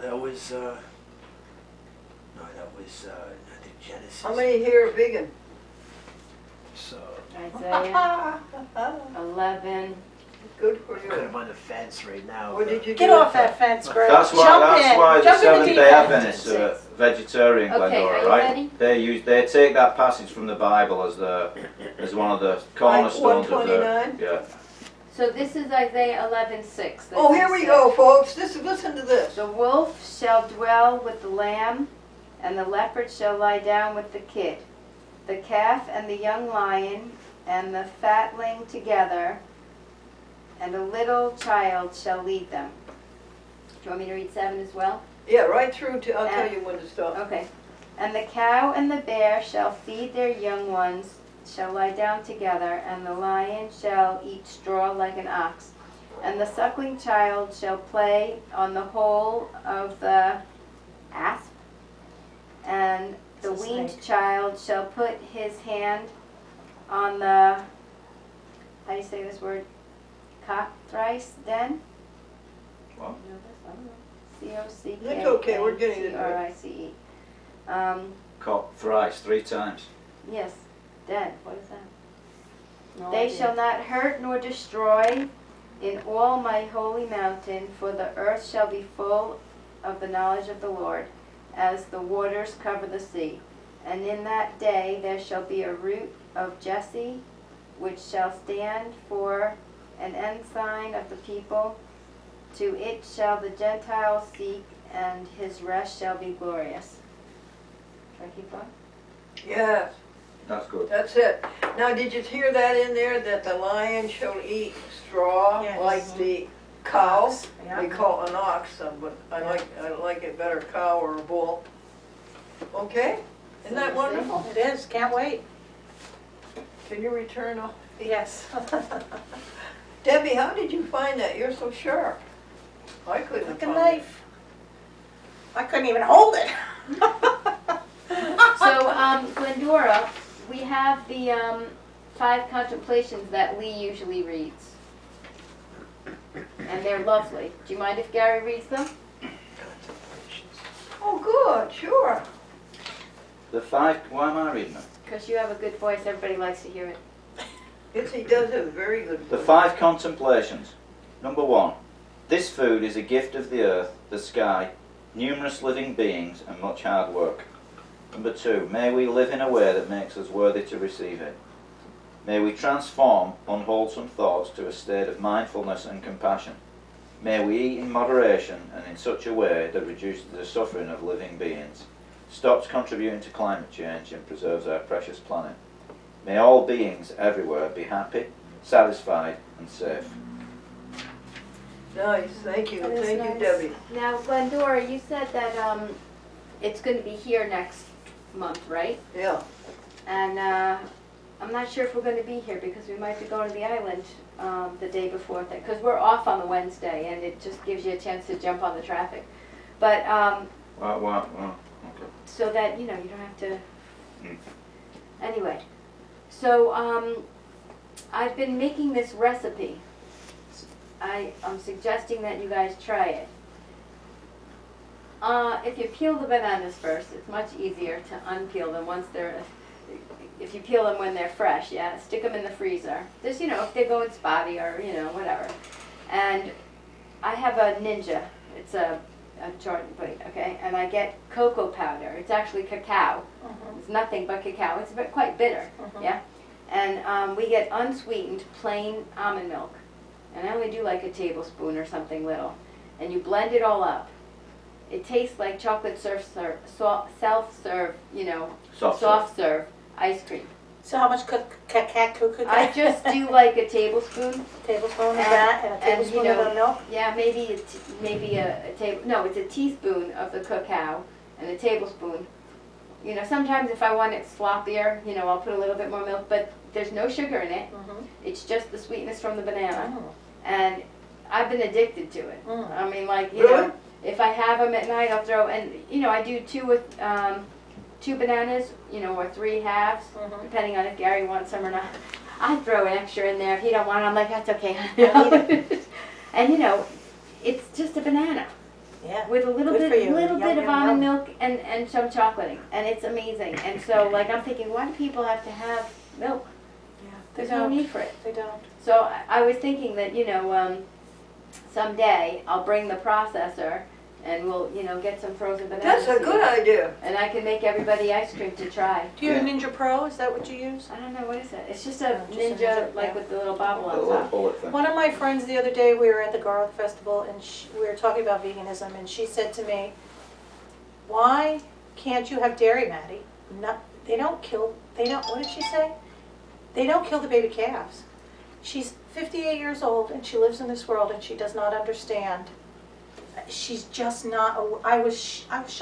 that was, no, that was, I think Genesis. How many here are vegan? So, Isaiah 11. Good for I could have you. on the fence right now. What did you do? Get off that fence, Greg. That's why. Jump That's in. why the Jump in the Seventh deep Day end. Adventists are vegetarian, Okay, Glendora, are you right? ready? They take that passage from the Bible as one of the cornerstones of the 129? yeah. So this is Isaiah 11:6. Oh, here we go, folks. Listen to this. The wolf shall dwell with the lamb, and the leopard shall lie down with the kid. The calf and the young lion and the fatling together, and a little child shall lead them. Do you want me to read 7 as well? Yeah, right through to, I'll tell you when to stop. Okay. And the cow and the bear shall feed their young ones, shall lie down together, and the lion shall eat straw like an ox. And the suckling child shall play on the hole of the asp, and the It's a weaned snake. child shall put his hand on the, how do you say this word? Cockatrice den? What? You know this? I don't know. C-O-C-K. It's okay, we're getting it. C-R-I-C-E. Caught thrice, 3 times. Yes, dead. What is that? No They idea. shall not hurt nor destroy in all my holy mountain, for the earth shall be full of the knowledge of the Lord, as the waters cover the sea. And in that day there shall be a root of Jesse, which shall stand for an ensign of the people. To it shall the Gentiles seek, and his rest shall be glorious. Should I keep going? Yes, That's good. that's it. Now, did you hear that in there, that the lion shall eat straw Yes. like the cow? Yeah. They call it an ox, but I like it better, cow or a bull. Okay? Isn't that wonderful? It is, can't wait. Can you return all? Yes. Debbie, how did you find that? You're so sharp. I couldn't have Like a found it. knife. I couldn't even hold it. So, Glendora, we have the 5 contemplations that Lee usually reads. And they're lovely. Do you mind if Gary reads them? Contemplations. Oh, good, sure. The 5. Why am I reading them? Because you have a good voice, everybody likes to hear it. Yes, he does have a very good The voice. 5 contemplations. Number 1. This food is a gift of the earth, the sky, numerous living beings, and much hard work. Number 2. May we live in a way that makes us worthy to receive it. May we transform unwholesome thoughts to a state of mindfulness and compassion. May we eat in moderation and in such a way that reduces the suffering of living beings, stops contributing to climate change, and preserves our precious planet. May all beings everywhere be happy, satisfied, and safe. Nice, thank you, That is thank you, nice. Debbie. Now, Glendora, you said that it's going to be here next month, right? Yeah, And I'm not sure if we're going to be here because we might be going to the island the day before that, because we're off on the Wednesday, and it just gives you a chance to jump on the traffic. But Well, okay. so that you don't have to. Mm. Anyway, so I've been making this recipe. I'm suggesting that you guys try it. If you peel the bananas first, it's much easier to unpeel them once they're. If you peel them when they're fresh, yeah, stick them in the freezer. Just if they're going spotty or whatever. And I have a Ninja. It's a Jordan plate, okay? And I get cocoa powder. It's actually cacao. It's nothing but cacao. It's quite bitter, yeah? And we get unsweetened plain almond milk. And I only do like a tablespoon or something little. And you blend it all up. It tastes like chocolate self-serve, soft serve ice cream. So how much cacao? I just do like a tablespoon. Tablespoon of And- that and a and, tablespoon of the milk? Yeah, maybe a table. No, it's a teaspoon of the cacao and a tablespoon. Sometimes if I want it sloppier, I'll put a little bit more milk, but there's no sugar in it. It's just the sweetness from the banana. Oh. And I've been addicted to it. Mm. I mean, like, Really? if I have them at night, I'll throw, and, I do 2 with, 2 bananas, or 3 halves, depending on if Gary wants some or not. I throw an extra in there. If he don't want it, I'm like, that's okay. I'll eat And, it's just a banana. Yeah. with a little Good for bit, you. little Yum, bit of yum, almond yum. milk and some chocolating, and it's amazing. And so, like, I'm thinking, why do people have to have milk? Yeah, There's no need for it. They don't. So I was thinking that, someday I'll bring the processor and we'll, get some frozen bananas. That's a good here. idea. And I can make everybody ice cream to try. Do you have a Ninja Pro? Is that what you use? I don't know, what is it? It's just a Just a Ninja, Ninja, like yeah. with the little bobble The on little top. bullet thing. One of my friends the other day, we were at the Garlic Festival and we were talking about veganism, and she said to me, "Why can't you have dairy, Maddie? What did she say? They don't kill the baby calves." She's 58 years old and she lives in this world and she does not understand. She's just not, I was shocked.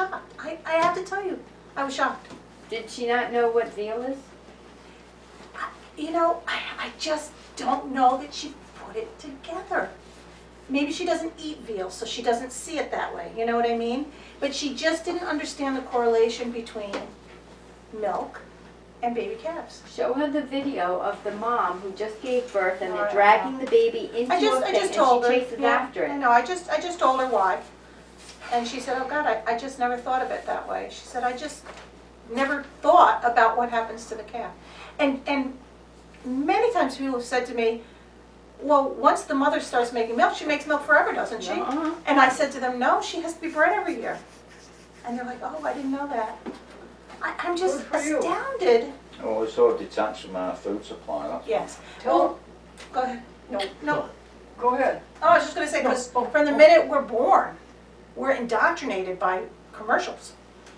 I have to tell you, I was shocked. Did she not know what veal is? I just don't know that she put it together. Maybe she doesn't eat veal, so she doesn't see it that way, you know what I mean? But she just didn't understand the correlation between milk and baby calves. Show her the video of the mom who just gave birth and Oh, they're I dragging the baby into I a just thing told and her. she chases Yeah, after I it. know, I just told her why. And she said, "Oh God, I just never thought of it that way." She said, "I just never thought about what happens to the calf." And many times people have said to me, "Well, once the mother starts making milk, she makes milk forever, doesn't she?" Uh-uh. And I said to them, "No, she has to be bred every year." And they're like, "Oh, I didn't know that." I'm just Good for you. astounded. Oh, we're sort of detached from our food supply, that's Yes. Tell, Go ahead. No. go ahead. Oh, I was just gonna say, because from the minute we're born, we're indoctrinated by commercials,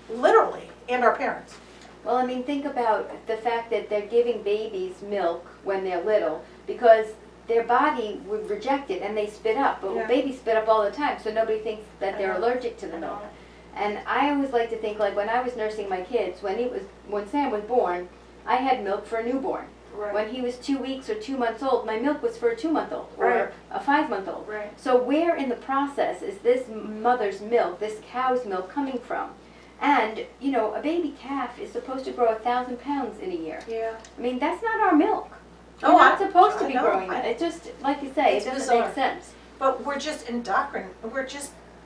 literally, and our parents. Well, I mean, think about the fact that they're giving babies milk when they're little because their body would reject it and they spit up. But Yeah. babies spit up all the time, so nobody thinks that they're I know. allergic to the milk. And I always like to think, like when I was nursing my kids, when Sam was born, I had milk for a newborn. When he was 2 weeks or 2 months old, my milk was for a 2-month-old or Right. a 5-month-old. Right. So where in the process is this mother's milk, this cow's milk coming from? And, a baby calf is supposed to grow 1,000 pounds in a year. Yeah. I mean, that's not our milk. Oh, We're not I- supposed to I be know. growing that. It just, like you say, It's it doesn't bizarre. make sense. But we're just indoctrinated.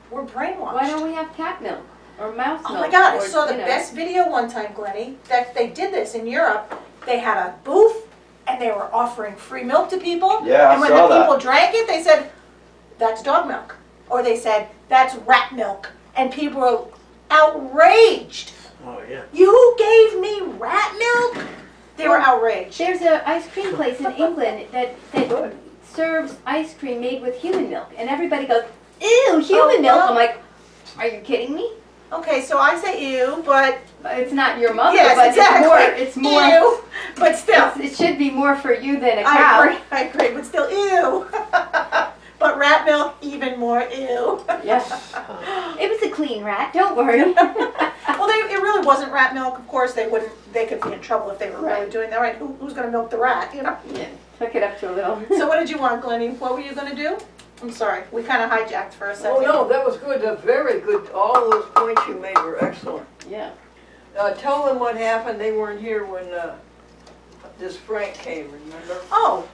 We're brainwashed. Why don't we have cat milk or mouse Oh milk? my God, I or, saw the best video one time, Glennie, that they did this in Europe. They had a booth and they were offering free milk to people. Yeah, I And when saw the that. people drank it, they said, "That's dog milk." Or they said, "That's rat milk." And people were outraged. Oh, yeah. "You gave me rat milk?" They were outraged. There's an ice cream place in England that Good. serves ice cream made with human milk. And everybody goes, ew, human milk. well. I'm like, are you kidding me? Okay, so I say ew, but It's not your mother, yes, but exactly. it's more, Ew, but still. it should be more for you than a I cow. agree, but still ew. But rat milk, even more ew. Yeah. It was a clean rat, don't worry. Well, it really wasn't rat milk. Of course, they could be in trouble if they were really Right. doing that. Right? Who's going to milk the rat? Yeah, hook it up to a little. So what did you want, Glennie? What were you going to do? I'm sorry, we kind of hijacked for a Oh, second. no, that was good, that's very good. All those points you made were excellent. Yeah. Tell them what happened, they weren't here when this Frank came, remember? Oh,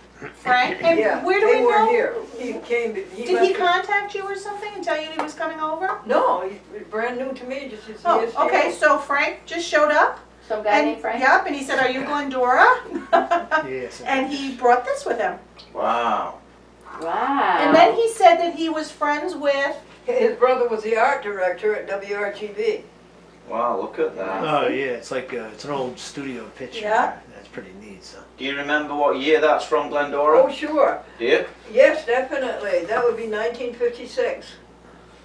Frank, and Yeah, where do they we weren't know? here. He came, Did he must have- contact you or something and tell you he was coming over? No, he's brand new to me, just as he Oh, is to okay, you. so Frank just showed up. Some guy And, named Frank? yep, and he said, "Are you Glendora?" Yes. And he brought this with him. Wow. Wow. And then he said that he was friends with, His brother was the art director at WRGB. Wow, look at that. Oh, yeah, it's like, it's an old studio picture. Yeah. That's pretty neat, so. Do you remember what year that's from, Glendora? Oh, sure. Do you? Yes, definitely. That would be 1956.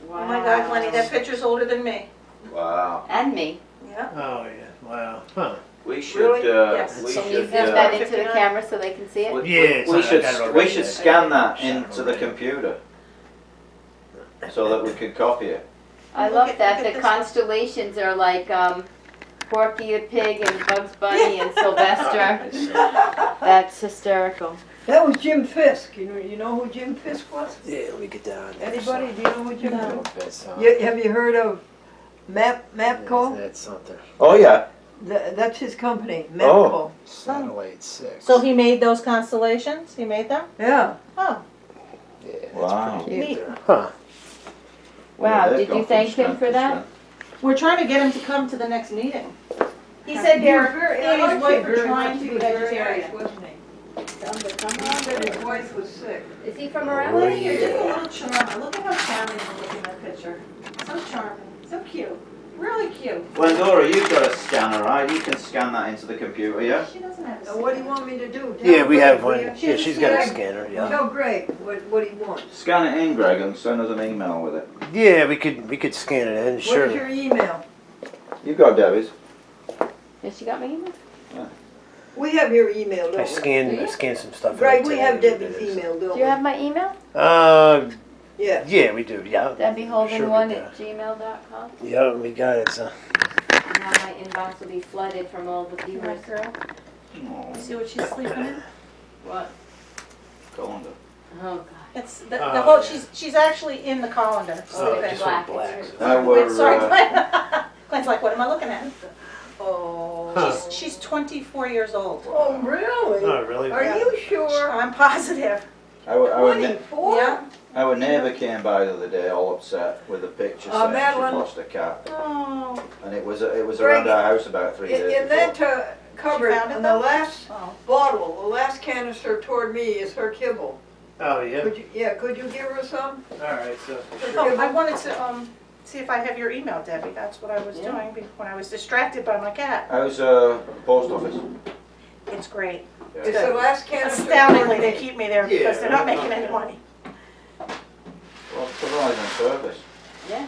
Wow. oh my God, Glennie, that picture's older than me. Wow. And me. Yeah. Oh, yeah, wow, huh. We should, Really? Yes. we Can you should, send that into the 59. camera so they can see it? we, Yeah, it's we like- I got it should, already. we should scan that Shot it into the already. computer so that we could copy it. I Look love at- that. look at The this one. constellations are like Porky the Pig and Bugs Bunny and Sylvester. That's hysterical. That was Jim Fisk. You know who Jim Fisk was? Yeah, let me get down. Anybody? Do you know who Jim No. Fisk was? Have you heard of MAPCO? That's something. Oh, yeah. That's his company, Oh. Satellite 6. So he made those constellations? He made them? Yeah. Oh, Yeah, that's Wow. pretty Neat. there. Huh. Wow, they've did gone you from thank him strength for to that? strength. We're trying to get him to come to the next meeting. He said they're, he and his wife are trying to be vegetarian. Wasn't he? Tell him to come He said his on. wife was sick. Is he from around What here? You're just a little charming. Look at how charming you look in that picture. So charming, so cute, really cute. Glendora, you've got a scanner, right? You can scan that into the computer, yeah? She doesn't have a Now, what do you want me to do? Yeah, Tell we Greg, have will one. you? Yeah, she's got a Greg, scanner, yeah. Tell Greg what he wants. Scan it in, Greg, and send us an email with it. Yeah, we could scan it in, What sure. is your email? You've got Debbie's. Has she got my email? We have your email, I don't we? scanned some stuff. Greg, in we today, have what Debbie's it is. email, don't Do we? you have my email? Yeah. Yeah, we do, yeah. Debbie Holden Sure we 1 do. at gmail.com. Yeah, we got it, so. And now my inbox will be flooded from all the My viewers. girl, Oh, see what she's sleeping in? What? calendar. Oh, God. It's the Oh, whole, yeah. she's actually in the colander, Oh, sleeping. just Black, went black. it's so. Now Wait, sorry, we're, Glenn. Glenn's like, what am I looking at? Oh. Huh. She's 24 years old. Oh, really? Oh, really? Are you sure? I'm positive. Twenty-four? our neighbour came by the other day all upset with a picture saying Madeline. she'd lost a cat. Oh. And it was Greg, around our house about 3 days In before. that cupboard, found it on the though? last Oh. bottle, the last canister toward me is her kibble. Oh, yeah? Could you give her some? Alright, so. Her Oh, kibble? I wanted to, see if I have your email, Debbie. That's what I was Yeah. doing when I was distracted by my cat. How's post office? It's great. It's the last canister Astoundingly, toward they me. keep me there because Yeah. they're not making any money. Well, providing service. Yeah.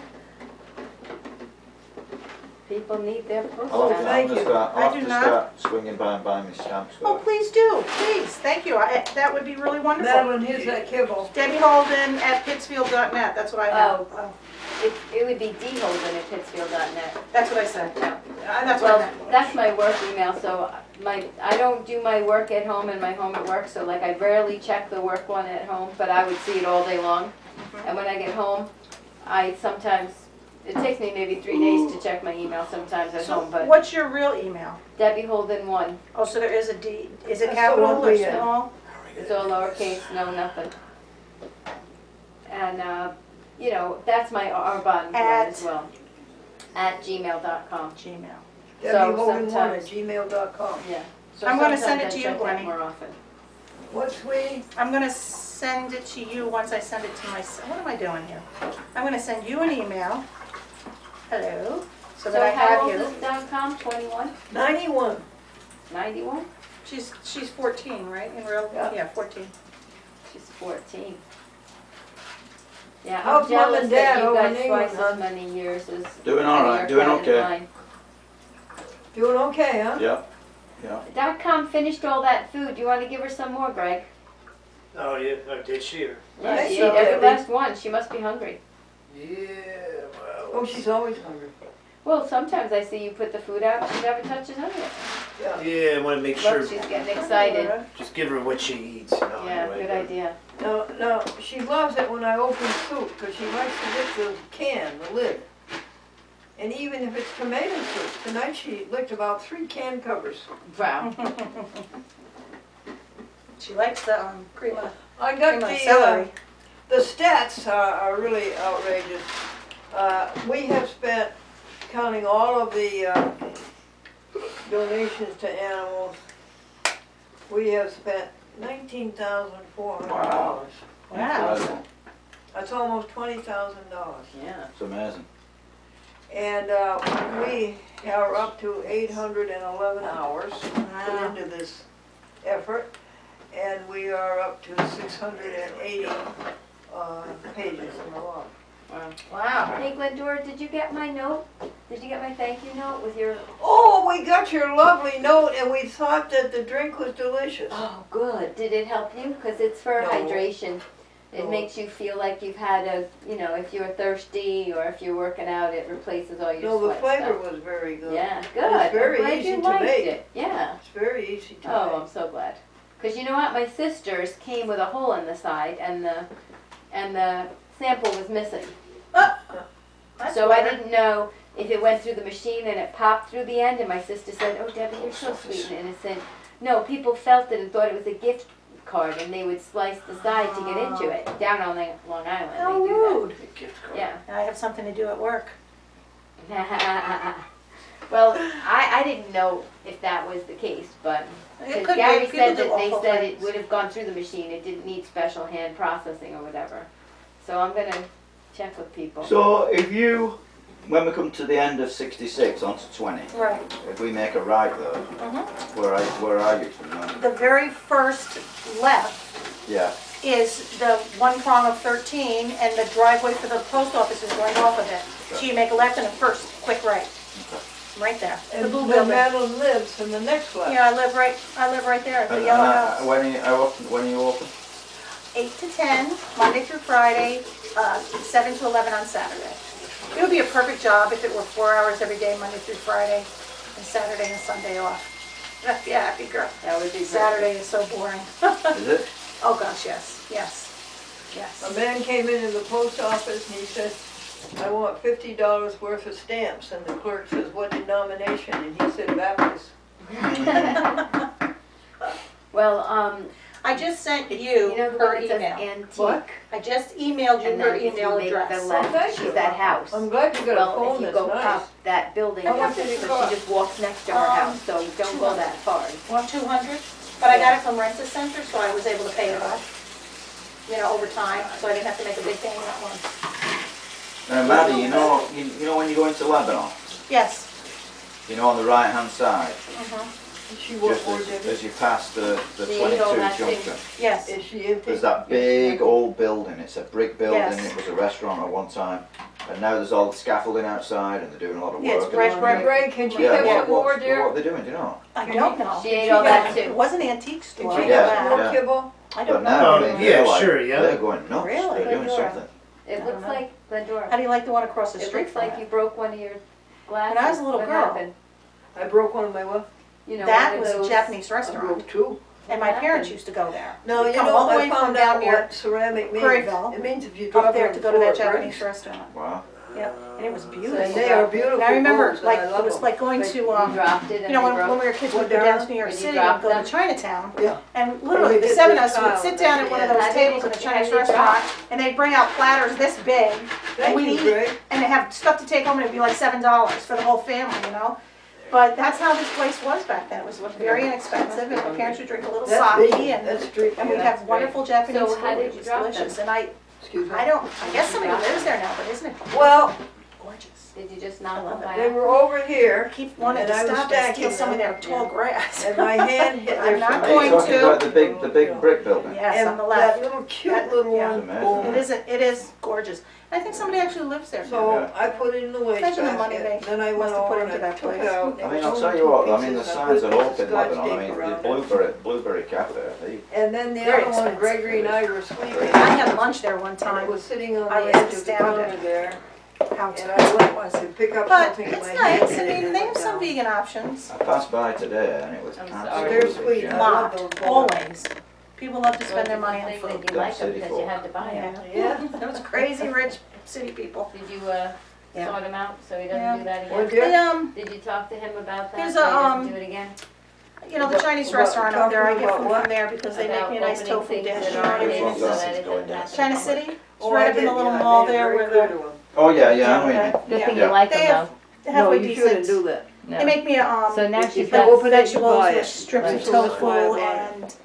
People need their post I'll office. Thank have to you. start, I I'll do have to not. start swinging by and buying me stamps. Oh, though. please do, please. Thank you. That would be really wonderful. Madeline, here's that kibble. Debbie Holden at pittsfield.net. That's what I have. Oh, It would be dholden at pittsfield.net. that's what I said. No. That's what I Well, meant. that's my work email, so I don't do my work at home and my home at work, so like I rarely check the work one at home, but I would see it all day long. And when I get home, it takes me maybe 3 days to check my email sometimes at So home, but what's your real email? Debbie Holden 1, Oh, so there is a D. Is it That's the capital one or we had. small? it's all lowercase, no nothing. And, that's my Arbonne one as well, at gmail.com. Gmail. So Debbie Holden 1 at sometimes- gmail.com. Yeah. So I'm gonna sometimes send it I to you, check that Glennie. more often. What, sweetie? I'm gonna send it to you once I send it to my, what am I doing here? I'm gonna send you an email. Hello, so that I how have old you. is .com? 21? 91. 91? She's 14, right? In real, Yeah. yeah, 14. She's 14. Yeah, How's I'm Mom jealous and that Dad you over got in England, twice as hon? many years as Doing all right, your doing cat and okay. mine. Doing okay, huh? Yeah. .com finished all that food. You want to give her some more, Greg? Oh, yeah, oh, did she? Or? Yeah, Thank she you, ate every Debbie. last one. She must be hungry. Yeah, well. Oh, she's always hungry. Well, sometimes I see you put the food out, she never touches any of it. Yeah. Yeah, I want to make sure. Look, she's getting excited. Just give her what she eats, you know. Yeah, anyway, good but- idea. Now, she loves it when I open soup, because she likes to lick the can, the lid. And even if it's tomato soup, tonight she licked about 3 can covers. Wow. She likes the cream of I got celery. the stats are really outrageous. We have spent, counting all of the donations to animals, we have spent $19,400. Wow. Incredible. That's almost $20,000. Yeah. It's amazing. And we are up to 811 hours put Wow. into this effort, and we are up to 680 pages in the log. Wow. Hey, Glendora, did you get my note? Did you get my thank you note with your... Oh, we got your lovely note, and we thought that the drink was delicious. Oh, good. Did it help you? Because it's for No. hydration. It No. makes you feel like you've had if you're thirsty or if you're working out, it replaces all your No, the sweat flavor stuff. was very good. Yeah, good. It's very I'm glad easy you to liked make. it. Yeah. It's very easy to Oh, make. I'm so glad. Because you know what? My sister's came with a hole in the side, and the sample was missing. That's So I better. didn't know if it went through the machine and it popped through the end. And my sister said, "Oh, Debbie, you're so sweet and innocent." No, people felt it and thought it was a gift card and they would slice the side to get into it. Down on Long Island, How they do rude. Gift card. that. I have something to do at work. Yeah. Well, I didn't know if that was the case, but It because could be. Gary People said do that they awful said it things. would have gone through the machine. It didn't need special hand processing or whatever. So I'm gonna check with people. So if you, when we come to the end of 66 onto 20, Right. if we make a right though, Mhm. where are you from now? The very first left Yeah. is the one prong of 13, and the driveway for the post office is right off of it. So you make a left and a first quick right. Right there. The And blue where building. Madeline lives in the next left. Yeah, I live right there at the And, yellow house. when are you open? 8 to 10, Monday through Friday, 7 to 11 on Saturday. It would be a perfect job if it were 4 hours every day, Monday through Friday, and Saturday and Sunday off. That'd be a happy girl. That would be Saturday is so boring. Is it? Oh gosh, yes. A Yes. man came into the post office and he said, I want $50 worth of stamps. And the clerk says, what denomination? And he said, Baptist. Well, I just sent you you know the her one that says email. antique? What? I just emailed you And her then if email you make the address. left, thank she's you. that house. I'm glad you got a Well, phone if you that's go nice. up that building, How much so did it she cost? just walks next to her house, so don't go that far. Want 200? But I got it from Rent a Center, so I was able to pay it off, over time, so I didn't have to make a big payment at once. Maddie, you know when you go into Lebanon, Yes. on the right hand side, She worked just for as, Debbie. as you pass the See, all 22 that thing. junction, Yes. Is she empty? there's that big old building. It's a brick building. Yes. It was a restaurant at one time, and now there's all the scaffolding outside, and they're doing a lot of Yeah, it's work. brick, and- brick. Greg, can she Yeah, have some more, what are dear? they doing? Do you know? I don't know. She ate all that It too. was an antique store. Can I she know have Yeah, some that. more yeah. kibble? I But don't now know. Oh, they're yeah, like, sure, yeah. they're going nuts. Really? They're doing Glendora. something. It I looks don't know. like Glendora. How do you like the one across the It street looks from like it? you broke one of your glasses. When I was a little What girl. happened? I broke one of my what? You know, That one of was a those- Japanese I restaurant, broke two. and my parents used to go there. No, They'd you come know, all the I way from found down out near what ceramic means. Prairieville, It means if you drop up there on to the go to floor, that it Japanese breaks. restaurant. Wow. Yep, and it was And beautiful. they are beautiful And I remember, books, and like, I love it was them. like going to, You dropped it and when you broke. we were kids, we'd What, go down Dara? to New York Did you City drop and go to them? Chinatown. Yeah. And literally, they the did seven this of us would tile sit and down they at one of did- those How did tables you- in a how Chinese did you drop? restaurant, and they'd bring out platters this big, and Thank we'd you, eat, Greg. and they have stuff to take home, and it'd be like $7 for the whole family. But that's how this place was back then. It was very inexpensive, and my parents would drink a little That's sake, big, and that's street. we'd that's have great. wonderful Japanese So food. how did It you was drop delicious, them? and Excuse me. I guess somebody lives there now, but isn't it Well, gorgeous? Did you just I knock love them it. they by? were over here, I keep wanting And to I was stop and stacking steal some of them. their tall grass. and my hand hit their. I'm not Are going you talking to. about the big brick building? Yes, on And the that left. little cute That- little yeah. one. It's boom. amazing. It is gorgeous. I think somebody actually lives there now. So I put it in the Imagine the money wastebasket, they then I went must have put over into and I that took place. it out. I mean, It I'll was tell only you two what, I mean, the pieces, signs I are put open Scotch Lebanon. I tape mean, around the it. blueberry cafe. And then the Very other one, expensive. Gregory and I were sleeping. I had lunch there one And time. it was sitting on I the was edge of the astounded. counter there, How and I expensive it went was. to pick up But something in it's my nice. hand. I and mean, it they went have some down. vegan options. I passed by today and it was I'm sorry. absolutely They're sweet. genius. I love Lot, those always. People love to spend their money on Think food. that you like them City because you folk. had to buy them. Yeah, those crazy rich city people. Did you Yeah. sort him out so he Yeah. doesn't do that Or again? did- They, Did you talk to him about that There's so he a, doesn't do it again? the Chinese About- restaurant up there, I talking get about food what? from there because they make About me a nice opening tofu things dish. that You know what I are mean? hidden It's so not- that it going doesn't down. happen. China City, it's Oh, right I up in the did, little yeah, I mall made it there very where clear the, to him. Oh, yeah, yeah, I'm Yeah. with you. Good thing Yeah. you like They them have- though. No, halfway you shouldn't decent. do that. They make me a, So now If she's you got, open it, you vegetables buy with it. strips Right. of So that's tofu why I bought it. and,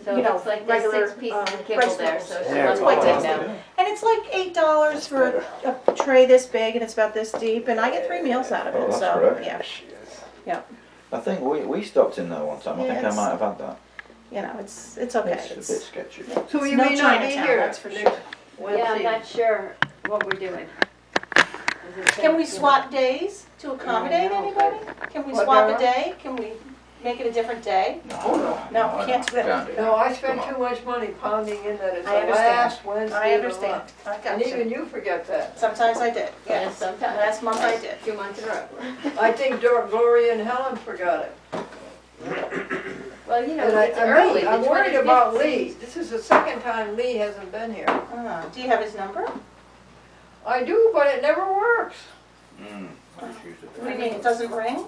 so you it know, looks like there's regular, 6 pieces of rice kibble there, noodles. so she Yeah, must quite like tasty. them. And it's like $8 for a tray this big and it's about this deep and I get 3 meals out of Oh, it, that's so, great. yeah. I think we stopped in there one time. I Yeah, think I it's- might have had that. You know, it's okay. It's a bit It's, sketchy. So you no may not be Chinatown, here that's for next sure. Yeah, I'm Wednesday. not sure what we're doing. Is it Can we Thanksgiving? swap days to accommodate no, anybody? Can we What, swap Dara? a day? Can we make it a different day? No, can't do that. No, I spend too much money pounding in that it's I the last understand. Wednesday I of the understand. month. I And got even you. you forget that. Sometimes I did, Yes, yes. sometimes. Last month I did. 2 months in a row. I think Gloria and Helen forgot it. Well, you know, And it's early. I'm The worried 25th about Lee. seems- This is the second time Lee hasn't been here. Do you have his number? I do, but it never works. Mm. What do you mean, it doesn't ring?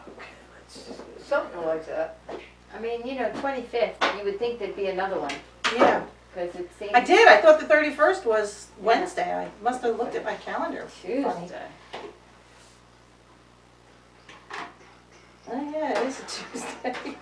Okay, let's something like that. I mean, 25th, you would think there'd be another one, Yeah, because it seems. I did. I thought the 31st was Wednesday. I must have looked at my calendar. Funny. Tuesday. Oh, yeah, it is a Tuesday.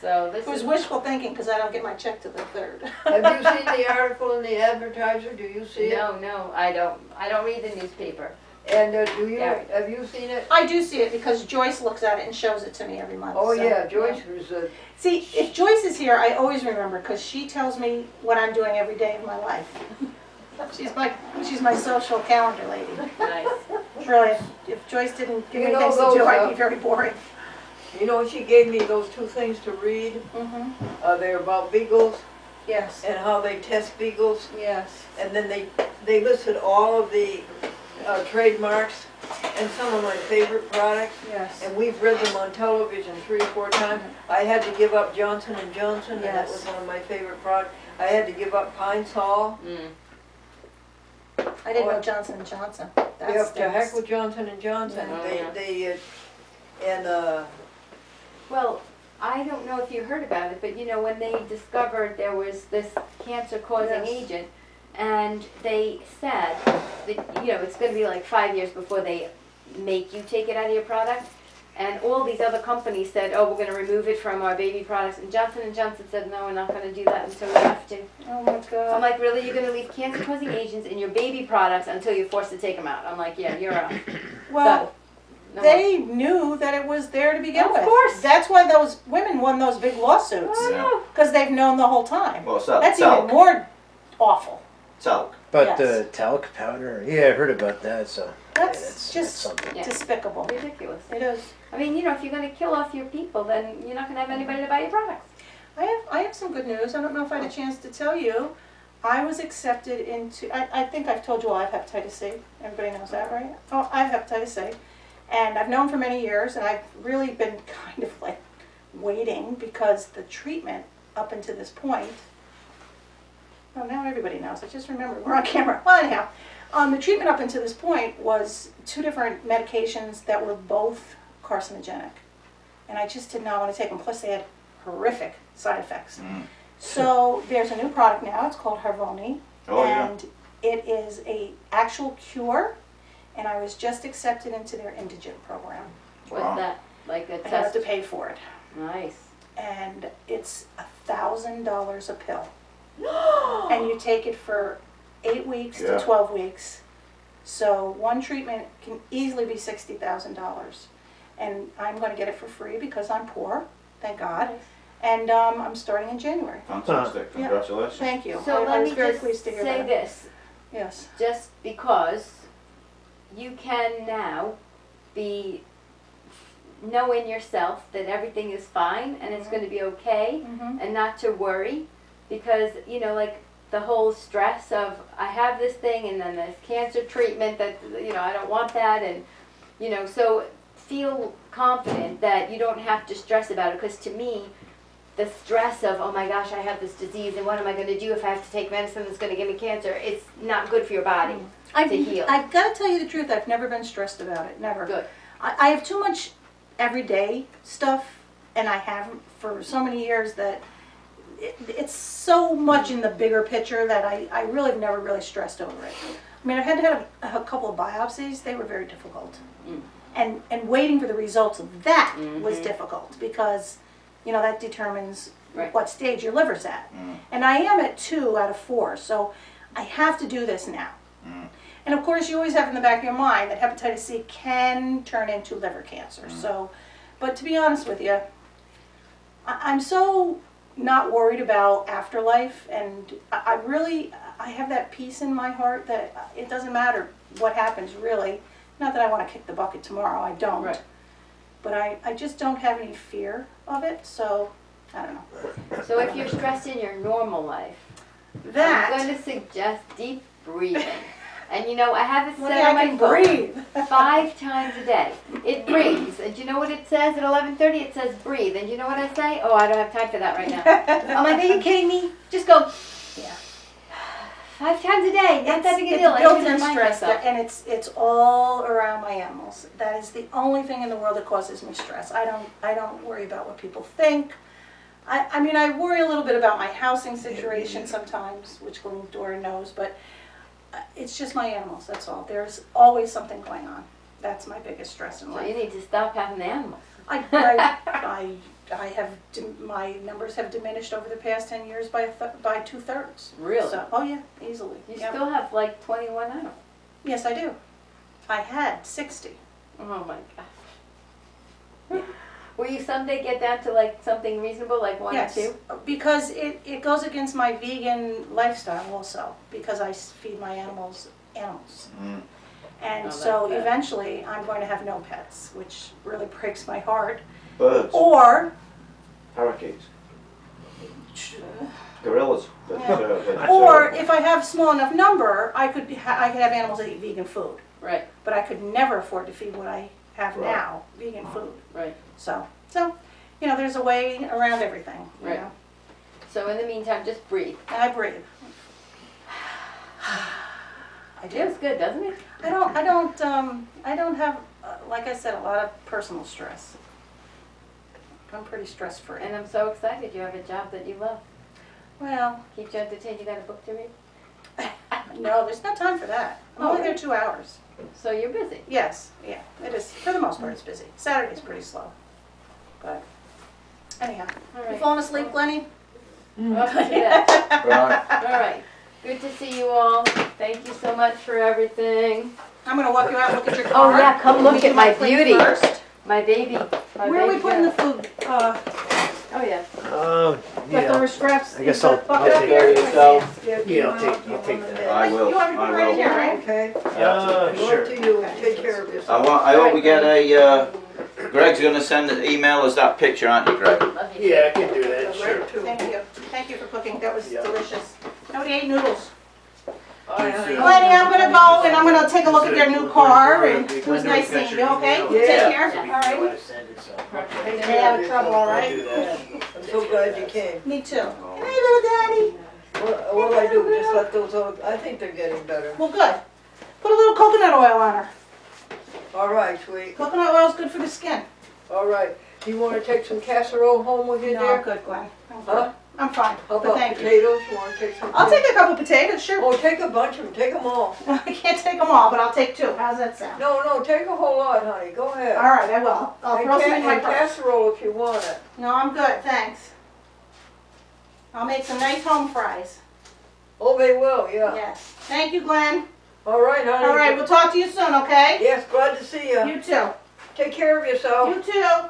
So this It was is, wishful thinking because I don't get my check to the 3rd. Have you seen the article in the Advertiser? Do you see it? no, I don't read the newspaper. And Yeah. have you seen it? I do see it because Joyce looks at it and shows it to me every month. Oh, so, yeah, Joyce was, See, if Joyce is here, I always remember because she tells me what I'm doing every day of my life. She's my social calendar lady. Nice. Really, if Joyce didn't give You me know things to those, do, I'd be very boring. she gave me those 2 things to read. Mm-hmm. They're about beagles Yes. and how they test beagles. Yes. And then they listed all of the trademarks and some of my favorite products. Yes. And we've read them on television 3 or 4 times. I had to give up Johnson & Johnson, and that Yes. was one of my favorite products. I had to give up Pine Sol. I didn't know Johnson & Johnson. That's Yeah, to heck with Johnson & Johnson. Yeah. Well, I don't know if you heard about it, but when they discovered there was this cancer-causing Yes. agent, and they said that, it's going to be like 5 years before they make you take it out of your product, and all these other companies said, oh, we're going to remove it from our baby products, and Johnson & Johnson said, no, we're not going to do that until we have to. Oh my I'm God. like, really? You're going to leave cancer-causing agents in your baby products until you're forced to take them out? I'm like, yeah, you're out. Well, No they knew that it was there to begin Of with. course. That's why those women won those big lawsuits. I know. Because they've known the whole time. Well, so, That's even talc. more awful. Talc. But Yes. the talc powder, yeah, I heard about that, so. That's that's just something. Yeah. despicable. Ridiculous. It is. I mean, if you're going to kill off your people, then you're not going to have anybody to buy your products. I have some good news. I don't know if I had a chance to tell you. I was accepted into, I think I've told you all I have hepatitis C. Everybody knows that, right? Oh, I have hepatitis C. And I've known for many years, and I've really been kind of like waiting because the treatment up until this point, well, now everybody knows. I just remembered we're on camera. Well, anyhow, the treatment up until this point was 2 different medications that were both carcinogenic. And I just did not want to take them. Plus, they had horrific side effects. So there's a new product now. It's called Harvoni. Oh, yeah. And it is a actual cure. And I was just accepted into their indigent program. What's Wow. that? Like a I don't have test? to pay for it. Nice. And it's $1,000 a pill. And you take it for 8 weeks Yeah. to 12 weeks. So one treatment can easily be $60,000. And I'm going to get it for free because I'm poor, thank God. And I'm starting in January. Fantastic. Yeah. Congratulations. Thank you. So I let was me very just pleased to hear say that. this. Yes. Just because you can now be knowing yourself that everything is fine and it's going to be okay, Mhm. and not to worry, because like the whole stress of I have this thing and then there's cancer treatment that I don't want that, and so feel confident that you don't have to stress about it, because to me the stress of, oh my gosh, I have this disease and what am I going to do if I have to take medicine that's going to give me cancer, it's not good for your body to heal. I've got to tell you the truth, I've never been stressed about it, never. Good. I have too much everyday stuff, and I have for so many years that it's so much in the bigger picture that I really have never really stressed over it. I mean, I had to have a couple of biopsies, they were very difficult. And waiting for the results of that was difficult because, that determines Right. what stage your liver's at. And I am at 2 out of 4, so I have to do this now. And of course, you always have in the back of your mind that hepatitis C can turn into liver cancer. So, but to be honest with you, I'm so not worried about afterlife, and I have that peace in my heart that it doesn't matter what happens really. Not that I want to kick the bucket tomorrow, I don't. Right. But I just don't have any fear of it, so I don't know. So if you're stressed in your normal life, I'm That, going to suggest deep breathing. And I have it well, set yeah, on I my can phone breathe. 5 times a day. It rings, and do you know what it says at 11:30? It says breathe, and you know what I say? Oh, I don't have time for that right now. I'm like, are you kidding me? Just go. Yeah. 5 times a day, not that big a deal. I It's even built-in remind stress, myself. and it's all around my animals. That is the only thing in the world that causes me stress. I don't worry about what people think. I mean, I worry a little bit about my housing situation sometimes, which Glendora knows, but it's just my animals, that's all. There's always something going on. That's my biggest stress in So life. you need to stop having the animals. I have, my numbers have diminished over the past 10 years by 2/3. Really? So, oh yeah, easily. You Yep. still have like 21 animals. Yes, I do. I had 60. Oh my gosh. Will you someday get down to like something reasonable, like 1 Yes, or 2? because it goes against my vegan lifestyle also, because I feed my animals. Mm. And Oh, so that's bad. eventually I'm going to have no pets, which really breaks my heart. Birds, Or, parakeets, gorillas. or if I have small enough number, I could have animals that eat vegan food. Right, But I could never afford to feed what I have Right. now, vegan food. right. So, you know, there's a way around everything, you Right. know. So in the meantime, just breathe. And I breathe. I do. Feels good, doesn't it? I don't have, like I said, a lot of personal stress. I'm pretty stress free. And I'm so excited you have a job that you love. Well, Keep you entertained. You got a book to read? no, there's no time for that. I'm Oh, only there really? 2 hours. So you're busy. Yes, yeah, it is. For the most part, it's busy. Saturday's pretty slow. But anyhow, All you right. falling asleep, Glennie? Up to that. Right. All right. Good to see you all. Thank you so much for everything. I'm gonna walk you out and look at your car. Oh yeah, come Let me look do at my plate beauty. first. My baby. My Where are we baby putting the girl. food? Oh yeah. Oh, Leftover yeah. scraps? I guess in the I'll bucket take up here? yourself. Yeah, I'll take that. I will, You want me to put it right I in here, will. right? Okay, Yeah. Sure. up to you, take care of yourself. I hope we get a, Greg's gonna send an email us that picture, aren't you, Greg? Love you. Yeah, I can do that, sure. Right, too. Thank you. Thank you for cooking. That was Yeah. delicious. Nobody ate noodles. Bye, honey. Glennie, I'm gonna go and I'm gonna take a look at their new car and it was nice seeing you, okay? You Yeah. take care, So we all can right? send it, so. Stay out of trouble, all I'll right? do Yeah, that. I'm so glad you came. Me too. Hey, little daddy. What I do, just let those, I think they're getting better. Well, good. Put a little coconut oil on her. All right, sweet. Coconut oil's good for the skin. All right. Do you want to take some casserole home with you, No, dear? I'm good, Glenn. I'm good. Huh? I'm fine, How but about thank you. potatoes? You want to take some? I'll take a couple potatoes, sure. Oh, take a bunch of them. Take them all. I can't take them all, but I'll take 2. How's that sound? No, take a whole lot, honey. Go ahead. All right, I will. I'll throw some in my And purse. casserole if you want it. No, I'm good, thanks. I'll make some nice home fries. Oh, they will, yeah. Yes. Thank you, Glenn. All right, honey. All right, we'll talk to you soon, okay? Yes, glad to see you. You too. Take care of yourself. You too.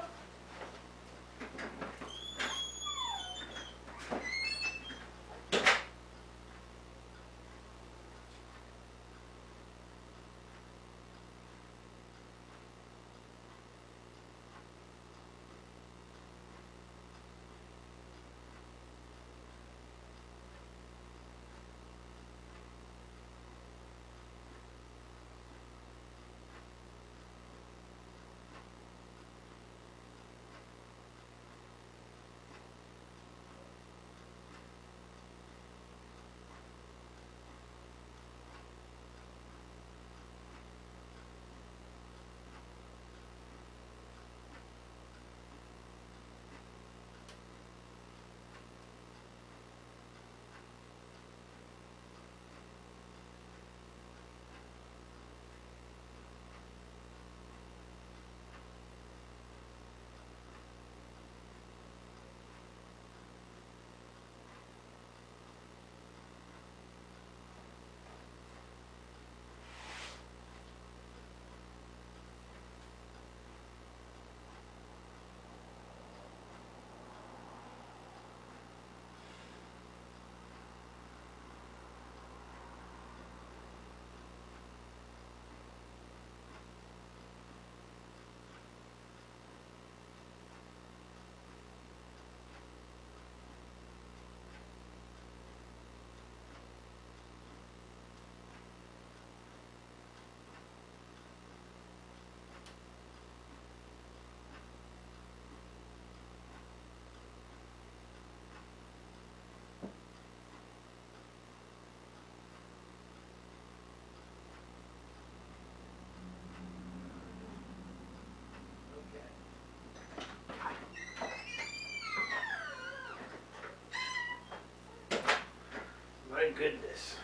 my goodness.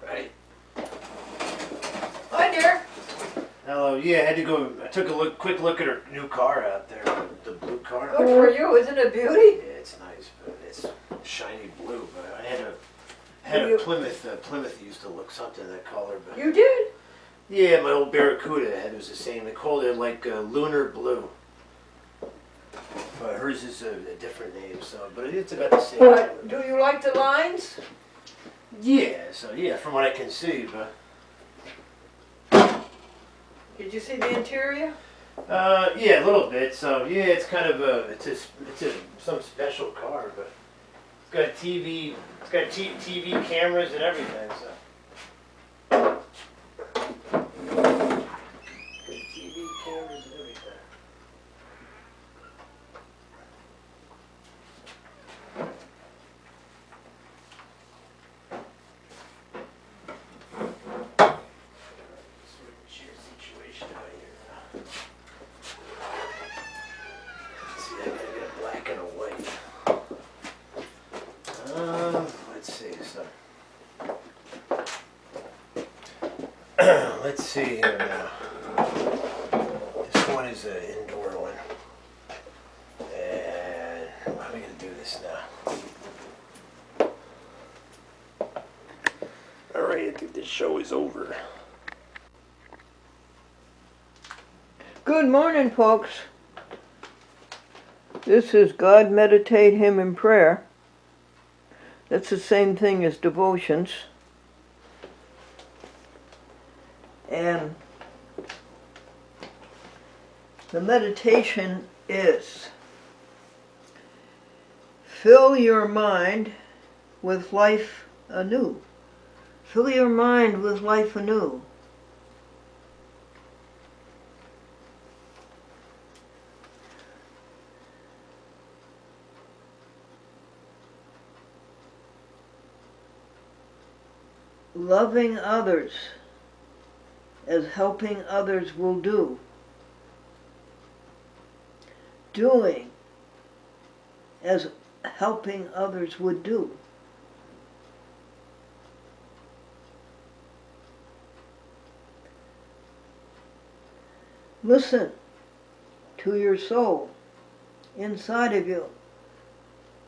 Right. Hi, dear. Hello. Yeah, I had to go. I took a quick look at her new car out there, the blue car. Good for you, isn't it beauty? Yeah, it's nice, but it's shiny blue. But I had You- a Plymouth. Plymouth used to look something that color, but You did? yeah, my old Barracuda had was the same. They called it like lunar blue. But hers is a different name, so but it's about the same. Do you like the lines? Yeah, so yeah, from what I can see, but Did you see the interior? yeah, a little bit. So yeah, it's kind of some special car, but it's got TV, TV cameras and everything. So good TV cameras and everything. Switch situation out here. See, I gotta get a black and a white. Let's see, so. Let's see here now. This one is an indoor one. And how are we gonna do this now? Alright, I think this show is over. Good morning, folks. This is God Meditate Him in Prayer. That's the same thing as devotions. And the meditation is fill your mind with life anew. Fill your mind with life anew. Loving others as helping others will do. Doing as helping others would do. Listen to your soul inside of you.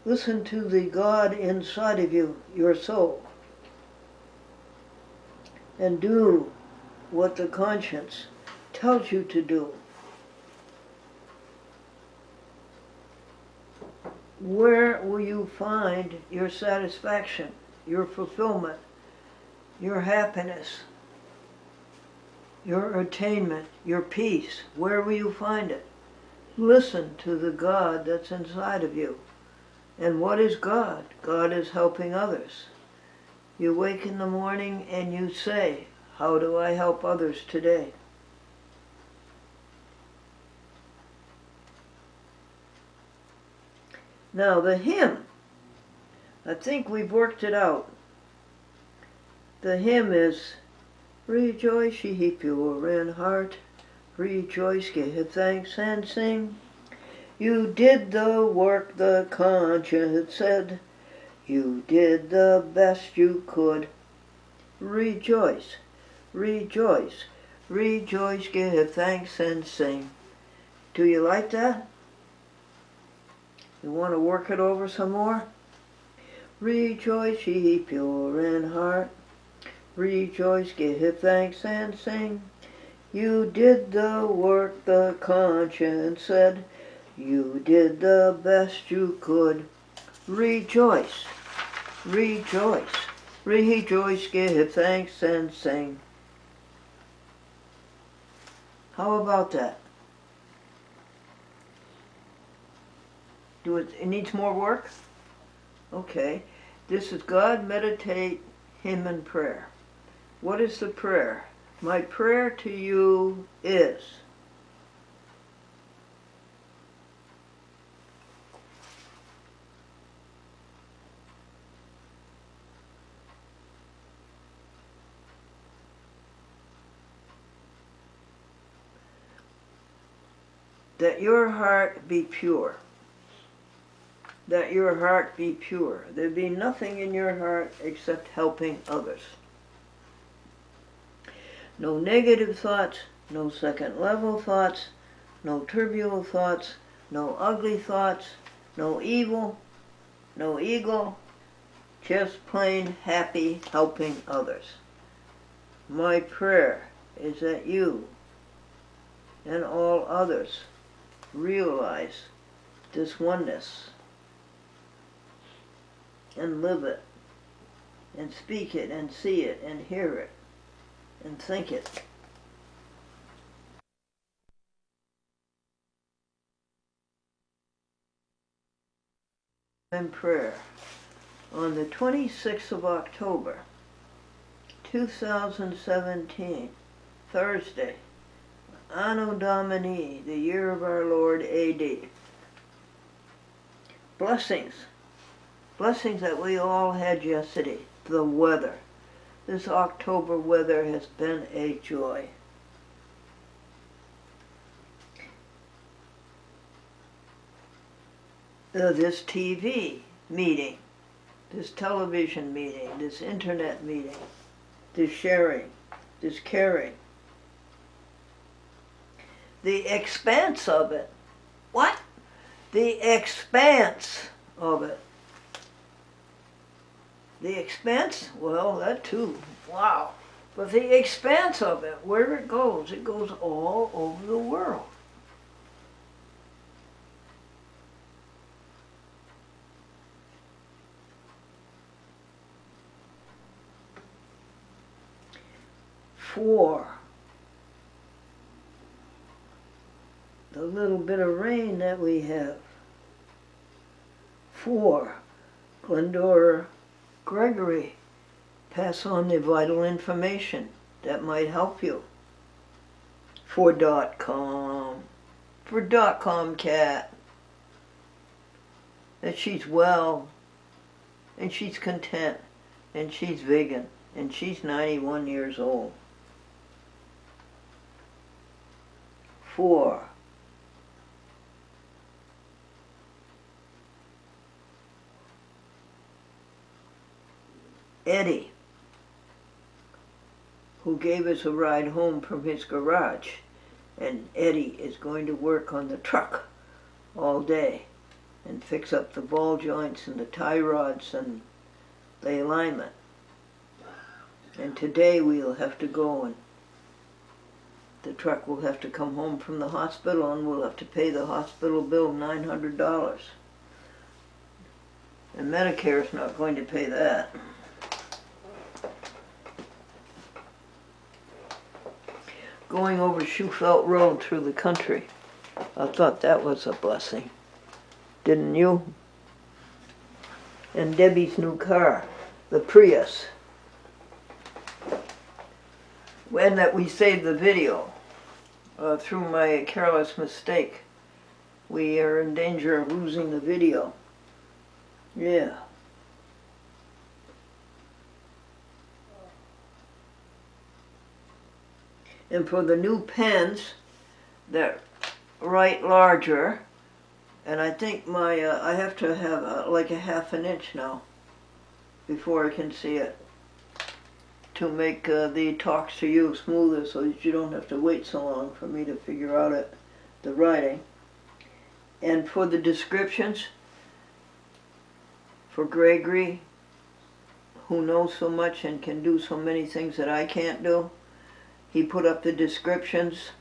Listen to the God inside of you, your soul. And do what the conscience tells you to do. Where will you find your satisfaction, your fulfillment, your happiness, your attainment, your peace? Where will you find it? Listen to the God that's inside of you. And what is God? God is helping others. You wake in the morning and you say, how do I help others today? Now the hymn, I think we've worked it out. The hymn is, rejoice ye pure in heart, rejoice, give thanks and sing. You did the work the conscience said, you did the best you could. Rejoice, rejoice, rejoice, give thanks and sing. Do you like that? You want to work it over some more? Rejoice, ye pure in heart. Rejoice, give thanks and sing. You did the work the conscience said. You did the best you could. Rejoice, rejoice, rejoice, give thanks and sing. How about that? It needs more work? Okay. This is God Meditate Him in Prayer. What is the prayer? My prayer to you is. That your heart be pure. that your heart be pure. There be nothing in your heart except helping others. No negative thoughts, no second level thoughts, no trivial thoughts, no ugly thoughts, no evil, no ego, just plain happy helping others. My prayer is that you and all others realize this oneness and live it and speak it and see it and hear it and think it. In prayer on the 26th of October 2017, Thursday, Anno Domini, the year of our Lord AD. Blessings that we all had yesterday. The weather. This October weather has been a joy. This TV meeting, this television meeting, this internet meeting, this sharing, this caring. The expanse of it. What? The expanse of it. The expanse, well, that too. Wow. But the expanse of it, where it goes all over the world. For the little bit of rain that we have. For Glendora, Gregory, pass on the vital information that might help you. For .com, for .com cat, that she's well, and she's content, and she's vegan, and she's 91 years old. For Eddie, who gave us a ride home from his garage, and Eddie is going to work on the truck all day and fix up the ball joints and the tie rods and the alignment. And today we'll have to go, and the truck will have to come home from the hospital, and we'll have to pay the hospital bill $900. And Medicare's not going to pay that. Going over Shufelt Road through the country, I thought that was a blessing. Didn't you? And Debbie's new car, the Prius. When that we saved the video through my careless mistake. We are in danger of losing the video. Yeah. And for the new pens that write larger, and I think my I have to have like a ½ inch now before I can see it, to make the talks to you smoother, so that you don't have to wait so long for me to figure out the writing. And for the descriptions, for Gregory, who knows so much and can do so many things that I can't do, he put up the descriptions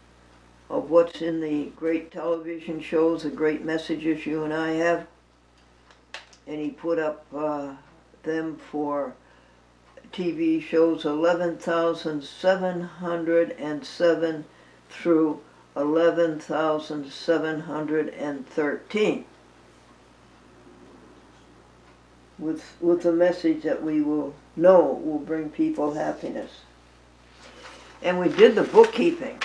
of what's in the great television shows, the great messages you and I have, and he put up them for TV shows 11,707 through 11,713, with the message that we will know will bring people happiness. And we did the bookkeeping.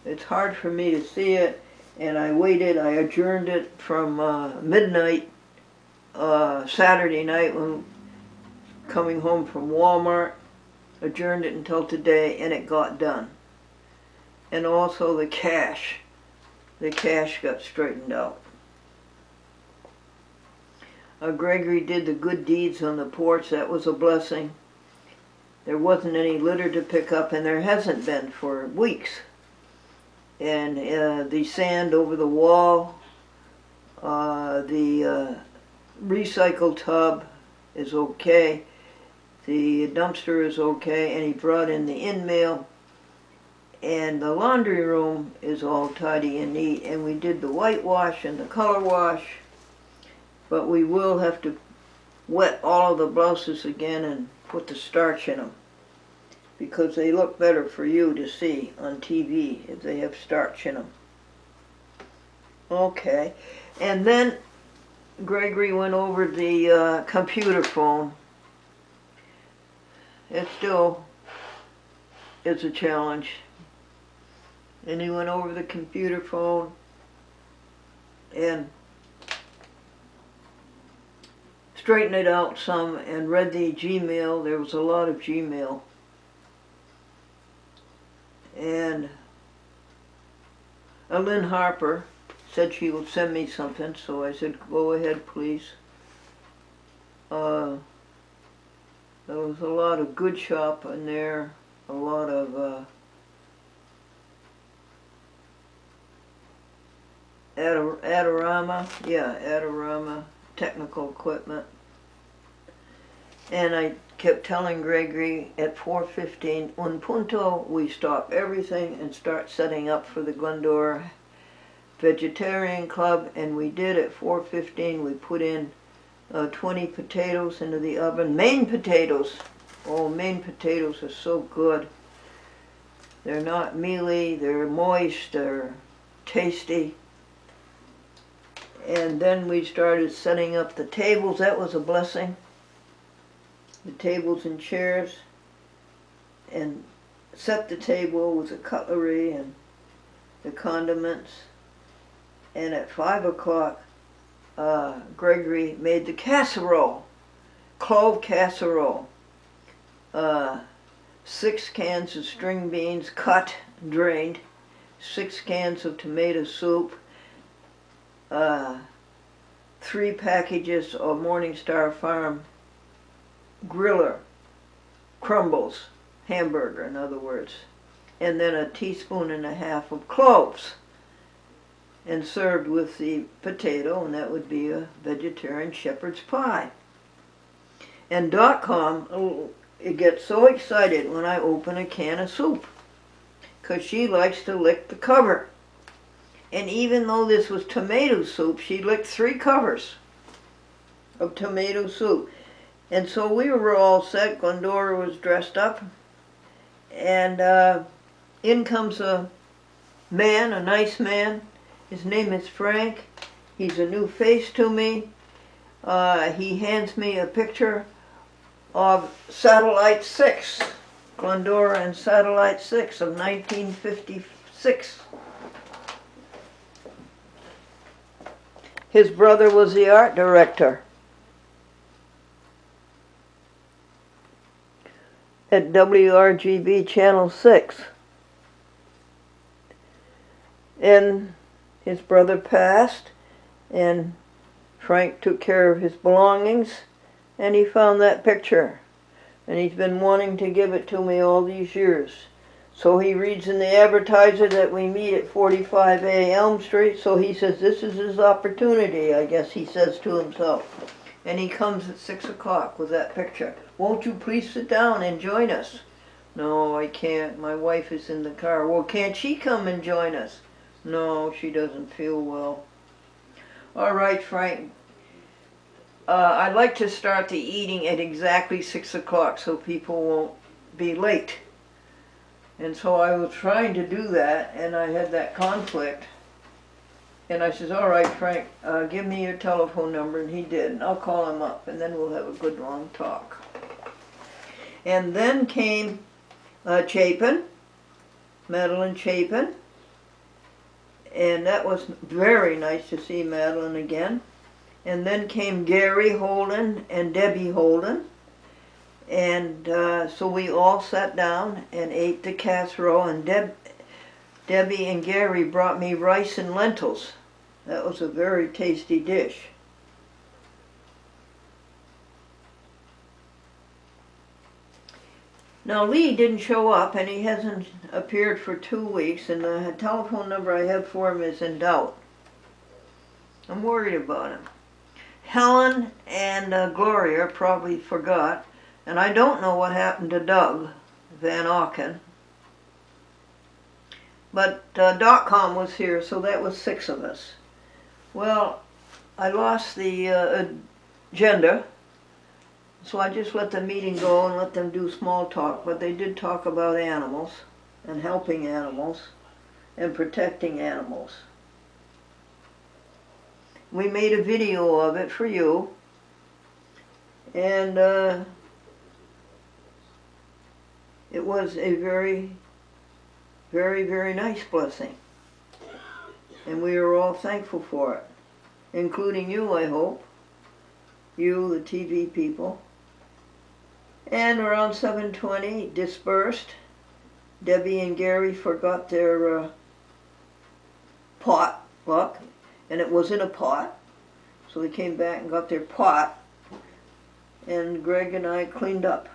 It's hard for me to see it, and I adjourned it from midnight Saturday night when coming home from Walmart, adjourned it until today, and it got done. And also the cash got straightened out. Gregory did the good deeds on the porch. That was a blessing. There wasn't any litter to pick up, and there hasn't been for weeks. And the sand over the wall, the recycle tub is okay. The dumpster is okay, and he brought in the in-mail. And the laundry room is all tidy and neat, and we did the whitewash and the color wash. But we will have to wet all of the blouses again and put the starch in them, because they look better for you to see on TV if they have starch in them. Okay, and then Gregory went over the computer phone. It still is a challenge. And he went over the computer phone and straightened it out some and read the Gmail. There was a lot of Gmail. And Lynn Harper said she would send me something, so I said, go ahead, please. There was a lot of good shop in there, a lot of Adorama technical equipment. And I kept telling Gregory at 4:15, un punto, we stop everything and start setting up for the Glendora Vegetarian Club, and we did at 4:15. We put in 20 potatoes into the oven. Maine potatoes. Oh, Maine potatoes are so good. They're not mealy, they're moist, they're tasty. And then we started setting up the tables. That was a blessing. The tables and chairs, and set the table with the cutlery and the condiments. And at 5 o'clock, Gregory made the casserole, clove casserole. 6 cans of string beans cut, drained, 6 cans of tomato soup, 3 packages of Morningstar Farm griller, crumbles, hamburger in other words, and then a teaspoon and a half of cloves, and served with the potato, and that would be a vegetarian shepherd's pie. And .com, it gets so excited when I open a can of soup, because she likes to lick the cover. And even though this was tomato soup, she licked 3 covers of tomato soup. And so we were all set. Glendora was dressed up. And in comes a man, a nice man. His name is Frank. He's a new face to me. He hands me a picture of Satellite 6, Glendora and Satellite 6 of 1956. His brother was the art director at WRGB Channel 6. And his brother passed, and Frank took care of his belongings, and he found that picture. And he's been wanting to give it to me all these years. So he reads in the advertiser that we meet at 45A Elm Street, so he says this is his opportunity, I guess he says to himself. And he comes at 6 o'clock with that picture. Won't you please sit down and join us? No, I can't. My wife is in the car. Well, can't she come and join us? No, she doesn't feel well. All right, Frank. I'd like to start the eating at exactly 6 o'clock so people won't be late. And so I was trying to do that, and I had that conflict. And I says, all right, Frank, give me your telephone number, and he did. And I'll call him up, and then we'll have a good long talk. And then came Chapin, Madeline Chapin. And that was very nice to see Madeline again. And then came Gary Holden and Debbie Holden. And so we all sat down and ate the casserole, and Debbie and Gary brought me rice and lentils. That was a very tasty dish. Now Lee didn't show up and he hasn't appeared for 2 weeks and the telephone number I have for him is in doubt. I'm worried about him. Helen and Gloria probably forgot, and I don't know what happened to Doug Van Auken. But .com was here, so that was 6 of us. Well, I lost the agenda, so I just let the meeting go and let them do small talk, but they did talk about animals and helping animals and protecting animals. We made a video of it for you, and it was a very, very, very nice blessing. And we are all thankful for it, including you, I hope. You, the TV people. And around 7:20, dispersed. Debbie and Gary forgot their potluck, and it was in a pot. So they came back and got their pot, and Greg and I cleaned up.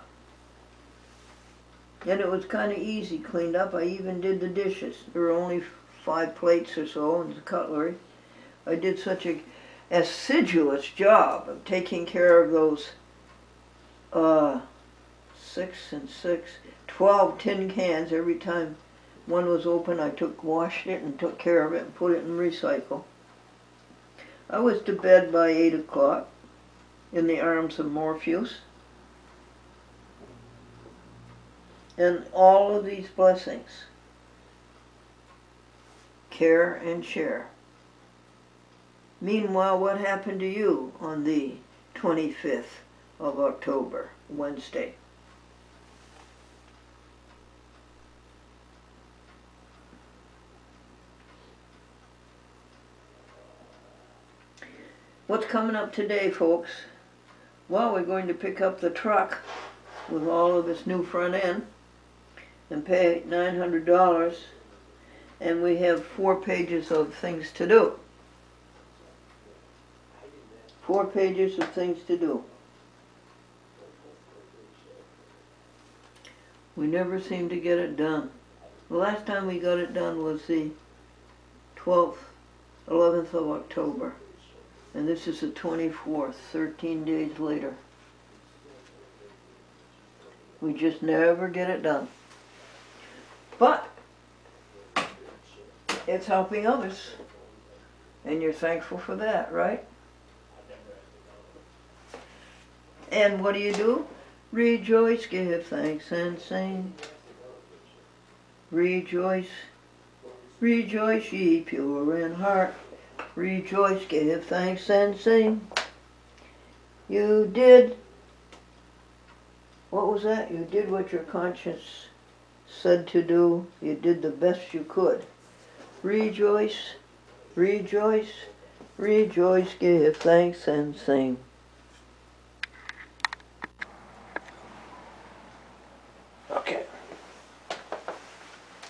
And it was kind of easy cleaned up. I even did the dishes. There were only 5 plates or so and the cutlery. I did such a assiduous job of taking care of those 6 and 6, 12 tin cans. Every time one was open, I washed it and took care of it and put it in recycle. I was to bed by 8 o'clock in the arms of Morpheus. And all of these blessings, care and share. Meanwhile, what happened to you on the 25th of October, Wednesday? What's coming up today, folks? Well, we're going to pick up the truck with all of its new front end and pay $900, and we have 4 pages of things to do. 4 pages of things to do. We never seem to get it done. The last time we got it done was the 12th, 11th of October. And this is the 24th, 13 days later. We just never get it done. But it's helping others. And you're thankful for that, right? And what do? Rejoice, give thanks and sing. Rejoice, rejoice ye pure in heart. Rejoice, give thanks and sing. You did, what was that? You did what your conscience said to do. You did the best you could. Rejoice, rejoice, rejoice, give thanks and sing. Okay.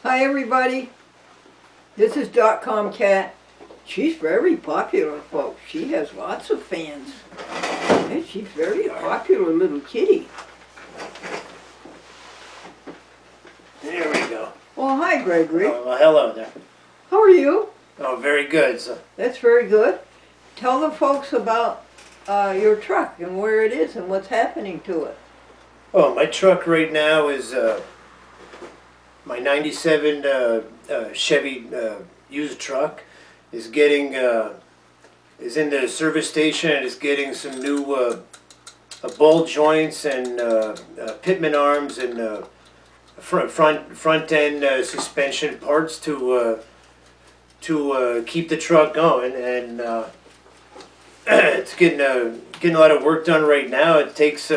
Hi everybody, this is .com Cat. She's very popular, folks. She has lots of fans. And she's very popular little kitty. There we go. Oh, hi Gregory. Oh, well, hello there. How are you? Oh, very good. So, That's very good. Tell the folks about your truck and where it is and what's happening to it. oh, my truck right now is my '97 Chevy used truck is getting is in the service station and is getting some new ball joints and pitman arms and front end suspension parts to keep the truck going, and it's getting a lot of work done right now. It takes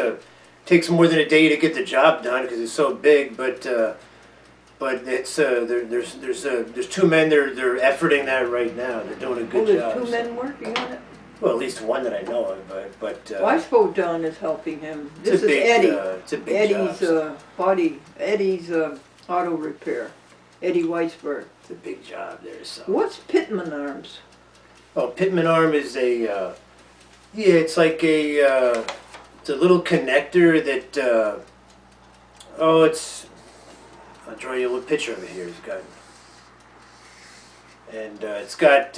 more than a day to get the job done because it's so big, but it's there's 2 men they're efforting that right now. They're doing a good job. There's 2 men working on it? Well, at least one that I know of, but Well, I suppose Don is helping him. it's This a is big, Eddie. it's a big Eddie's auto repair. Eddie Weisberg. It's a big job there. So. What's Pitman Arms? Oh, pitman arm is it's like it's a little connector that Oh, I'll draw you a little picture of it here. It's got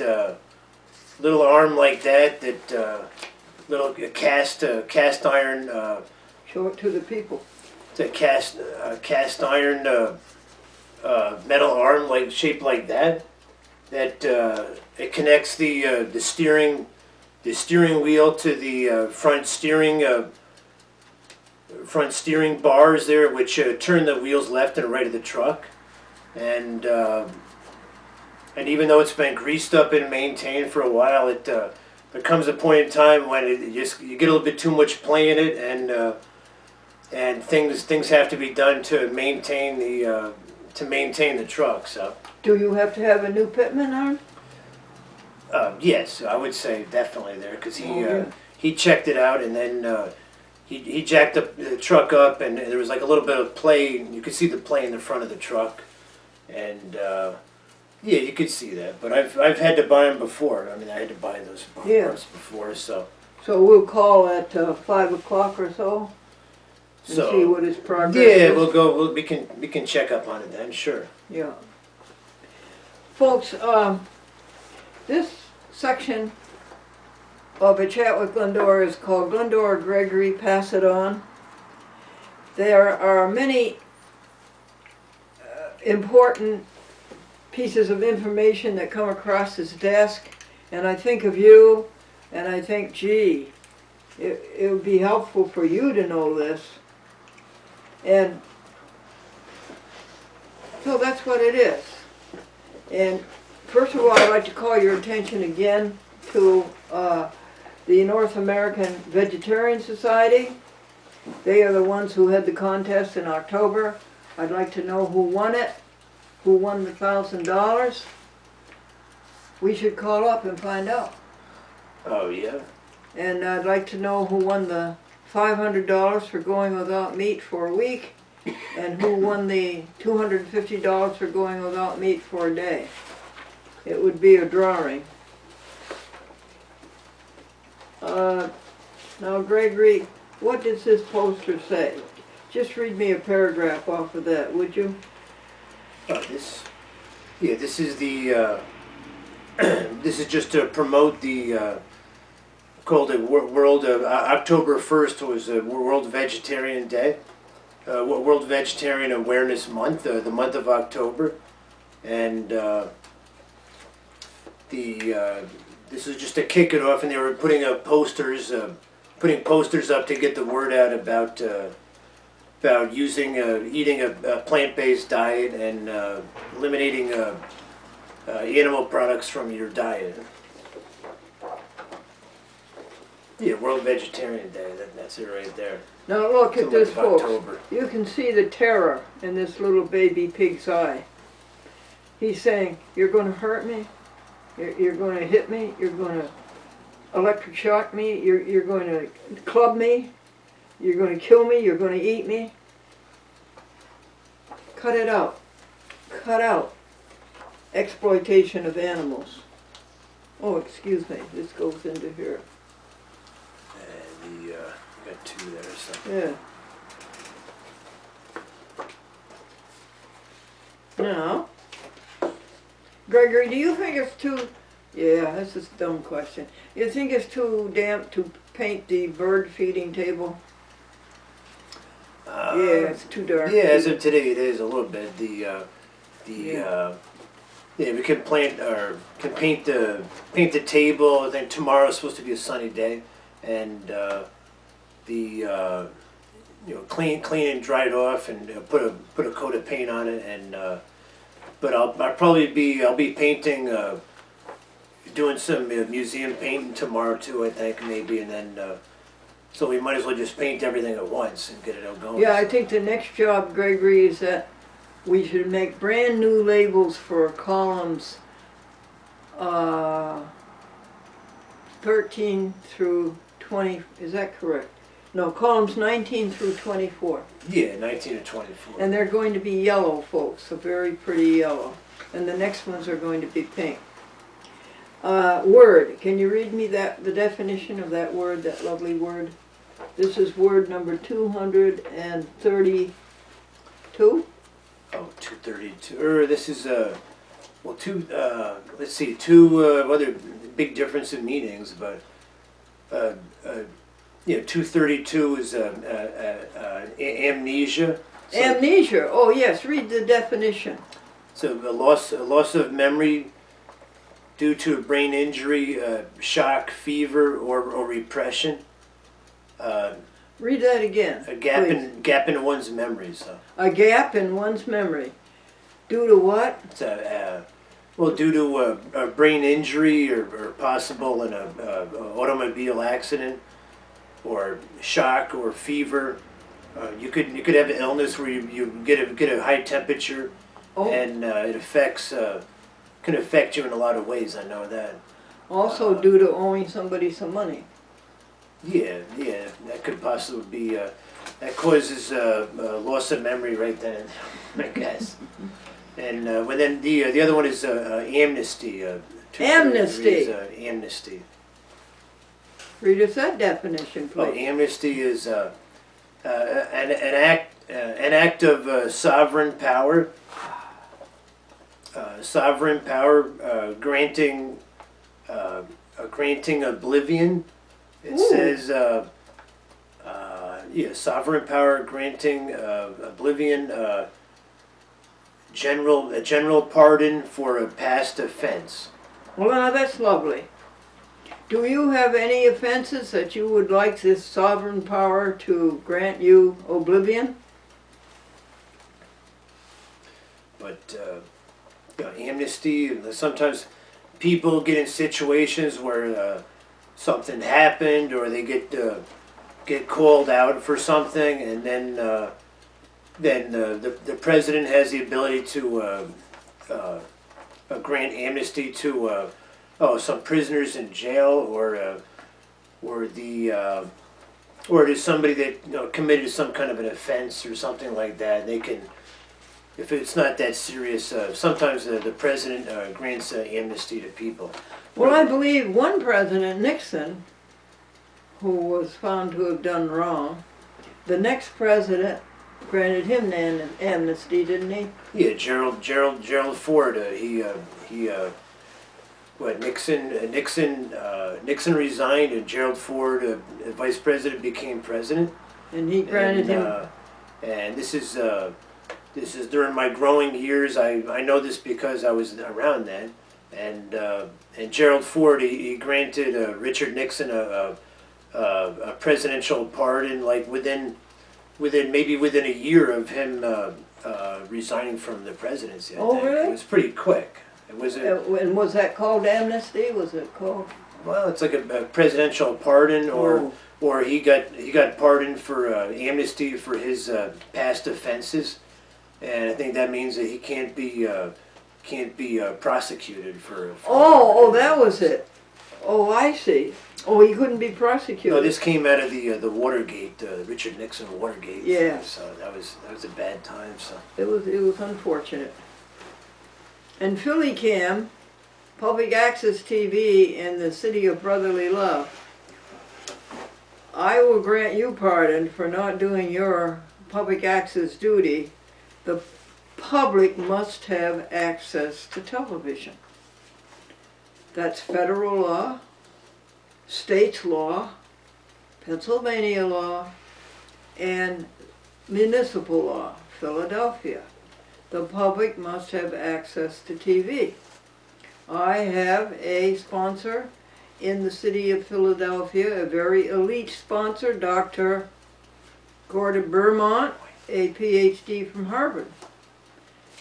little arm like that, little cast iron, Show it to the people. it's a cast iron metal arm like shaped like that. That it connects the steering wheel to the front steering bars there, which turn the wheels left and right of the truck. And even though it's been greased up and maintained for a while, there comes a point in time when you get a little bit too much play in it, and things have to be done to maintain the truck. So Do you have to have a new pitman on? yes, I would say definitely there, because yeah. he checked it out, and then he jacked the truck up, and there was like a little bit of play. You could see the play in the front of the truck, and yeah, you could see that. But I've had to buy them before. I mean, I had to buy those Yeah. parts before, so So we'll call at 5 o'clock or so and see what his progress yeah, is. we can check up on it then, sure. Yeah. Folks, this section of A Chat with Glendora is called Glendora Gregory, Pass It On. There are many important pieces of information that come across his desk, and I think of you, and I think, gee, it would be helpful for you to know this. And so that's what it is. And first of all, I'd like to call your attention again to the North American Vegetarian Society. They are the ones who had the contest in October. I'd like to know who won it, who won the $1,000. We should call up and find out. Oh yeah. And I'd like to know who won the $500 for going without meat for a week, and who won the $250 for going without meat for a day. It would be a drawing. Now, Gregory, what does this poster say? Just read me a paragraph off of that, would you? This is the this is just to promote the called it World October 1st was World Vegetarian Day, World Vegetarian Awareness Month, the month of October, and this is just to kick it off, and they were putting up posters up to get the word out about eating a plant-based diet and eliminating animal products from your diet. Yeah, World Vegetarian Day. That's it right there. Now look at this, folks. October. You can see the terror in this little baby pig's eye. He's saying, you're going to hurt me, you're going to hit me, you're going to electric shock me, you're going to club me, you're going to kill me, you're going to eat me. Cut it out. Cut out exploitation of animals. Oh, excuse me, this goes into here. And we got two there, so. Yeah. Now, Gregory, do you think it's too, yeah, this is a dumb question. You think it's too damp to paint the bird feeding table? Yeah, it's too dark. Yeah, as of today, it is a little bit. Yeah, we could paint the table. I think tomorrow's supposed to be a sunny day, and clean and dry it off, and put a coat of paint on it, and but I'll be painting, doing some museum painting tomorrow too, I think, maybe, and then so we might as well just paint everything at once and get it out going. Yeah, I think the next job, Gregory, is that we should make brand new labels for columns 13 through 20, is that correct? No, columns 19 through 24. Yeah, 19 to 24. And they're going to be yellow, folks, a very pretty yellow. And the next ones are going to be pink. Word, can you read me the definition of that word, that lovely word? This is word number 230, 2? Oh, 2:32. This is well, let's see, two other big difference in meanings, but 2:32 is amnesia. So, Amnesia, oh yes, read the definition. so a loss of memory due to a brain injury, shock, fever, or repression. Read that again. A gap please. gap in one's memory. So A gap in one's memory. Due to what? it's due to a brain injury or possible in a automobile accident, or shock or fever. You could have an illness where you get a high temperature, Oh, and it can affect you in a lot of ways. I know that. also due to owing somebody some money. Yeah, that could possibly be that causes loss of memory right then, I guess. And then the other one is amnesty. Amnesty. Is, amnesty. Read us that definition, Well, please. amnesty is an act of sovereign power. Sovereign power granting oblivion. It Ooh. says, sovereign power granting oblivion, a general pardon for a past offense. Well, now that's lovely. Do you have any offenses that you would like this sovereign power to grant you oblivion? But amnesty, sometimes people get in situations where something happened, or they get called out for something, and then the president has the ability to grant amnesty to some prisoners in jail, or there's somebody that committed some kind of an offense or something like that. They can, if it's not that serious, sometimes the president grants amnesty to people. Well, I believe one President, Nixon, who was found to have done wrong, the next president granted him an amnesty, didn't he? Yeah, Gerald Ford. Nixon resigned, and Gerald Ford, vice president, became president. And he granted him. And this is during my growing years. I know this because I was around then. And Gerald Ford, he granted Richard Nixon a presidential pardon, like within a year of him resigning from the presidency. I think. Really? It was pretty quick. It was And was that called amnesty? Was it called? well, it's like a presidential pardon, or he got pardoned for amnesty for his past offenses, and I think that means that he can't be prosecuted for. Oh, that was it. Oh, I see. Oh, he couldn't be prosecuted. No, this came out of the Watergate, Richard Nixon Watergate. Yeah. So that was a bad time. So It was unfortunate. And Philly Cam, public access TV in the city of brotherly love. I will grant you pardon for not doing your public access duty. The public must have access to television. That's federal law, state law, Pennsylvania law, and municipal law, Philadelphia. The public must have access to TV. I have a sponsor in the city of Philadelphia, a very elite sponsor, Dr. Gordon Bermont, a PhD from Harvard.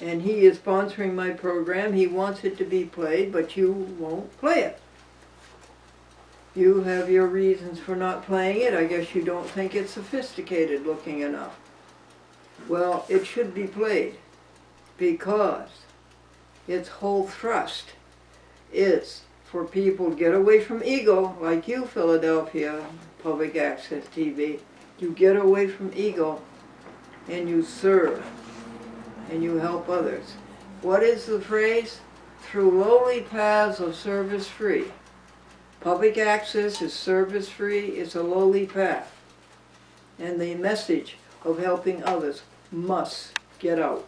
And he is sponsoring my program. He wants it to be played, but you won't play it. You have your reasons for not playing it. I guess you don't think it's sophisticated looking enough. Well, it should be played because its whole thrust is for people to get away from ego, like you, Philadelphia Public Access TV. You get away from ego and you serve and you help others. What is the phrase? Through lowly paths of service free. Public access is service free, it's a lowly path. And the message of helping others must get out.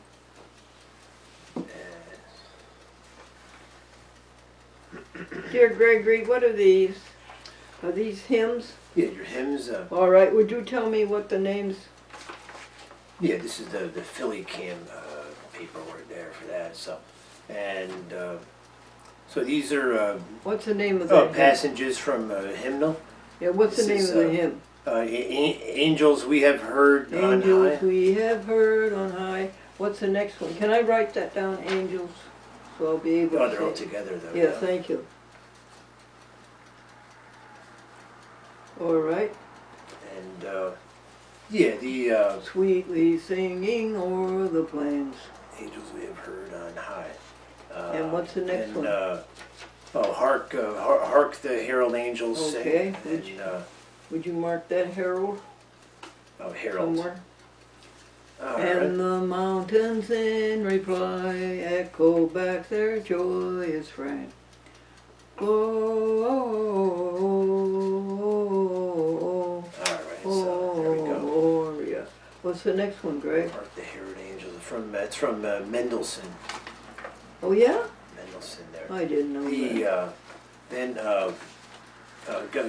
Dear Gregory, what are these? Are these hymns? Yeah, your hymns. All right, would you tell me what the names? Yeah, this is the Philly Cam paperwork there for that. So, and so these are What's the name of the hymn? passages from hymnal. Yeah, what's the name This of is, the hymn? Angels we have heard on Angels high. we have heard on high. What's the next one? Can I write that down, angels? So I'll be able Oh, to they're all say. together though. Yeah, thank you. All right. And yeah, the Sweetly singing o'er the plains. angels we have heard on high. And what's the next one? Oh, hark the herald angels Okay, sing. which- And, Would you mark that, Harold, oh, herald. somewhere? All And right. the mountains in reply echo back their joyous refrain. All right. So there we go. Gloria. What's the next one, Greg? Hark the herald angels it's from Mendelssohn. Oh, yeah? Mendelssohn there. I didn't know that. Then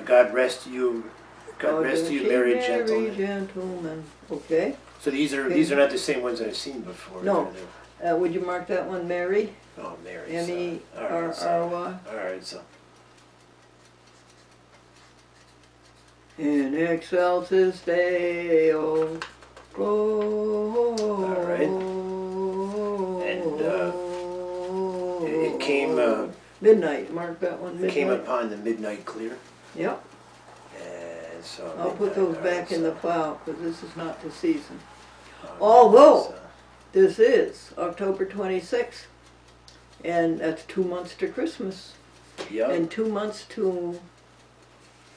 God rest you. God rest you, merry gentlemen. gentlemen. Okay. So these are not the same ones that I've seen before. No. Would you mark that one, Mary? Oh, Mary. M-E-R-R-Y. All right, so In excelsis Deo. All right. And it came midnight. Mark that one. Midnight. came upon the midnight clear. Yep. And so I'll put midnight, those all back right, in the so, plow because this is not the season. all right, Although- so, This is October 26th, and that's 2 months to Christmas, yep. and 2 months to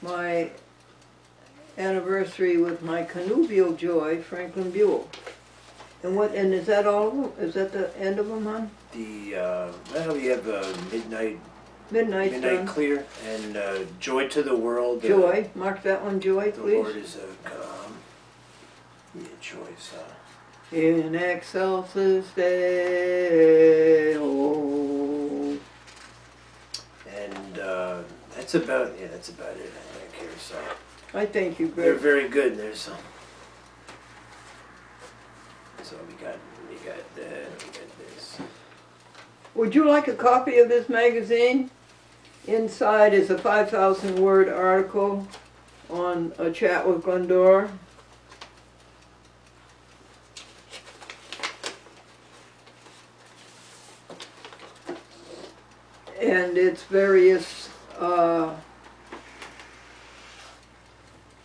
my anniversary with my connubial joy, Franklin Buell. And is that all of them? Is that the end of them, hon? Well, we have midnight Midnight's done. clear and joy to the world. Joy, mark that one, joy, The Lord please. is come. Yeah, joy. So. In excelsis Deo. And that's about it. I think here. So I thank you, they're Greg. very good. There's some. So we got that. We got this. Would you like a copy of this magazine? Inside is a 5,000 word article on a chat with Glendora. And its various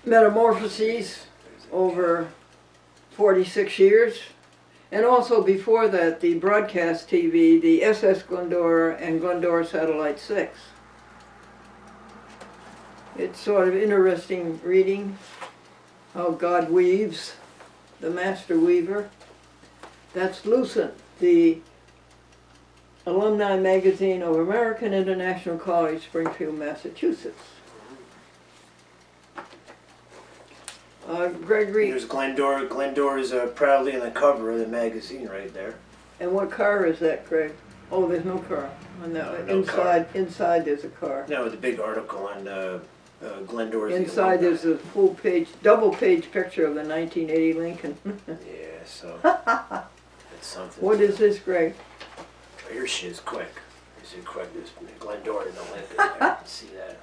metamorphoses over 46 years. And also before that, the broadcast TV, the SS Glendora and Glendora Satellite 6. It's sort of interesting reading how God weaves, the master weaver. That's Lucent, the alumni magazine of American International College, Springfield, Massachusetts. Gregory, There's Glendora. Glendora's proudly on the cover of the magazine right there. and what car is that, Greg? Oh, there's no car on that. No car. Inside there's a car. Now with a big article on Glendora's. Inside there's a full page, double page picture of the 1980 Lincoln. Yeah, so that's something. What is this, Greg? Here she is, quick. Is it quick? There's Glendora in the Lincoln there. See that?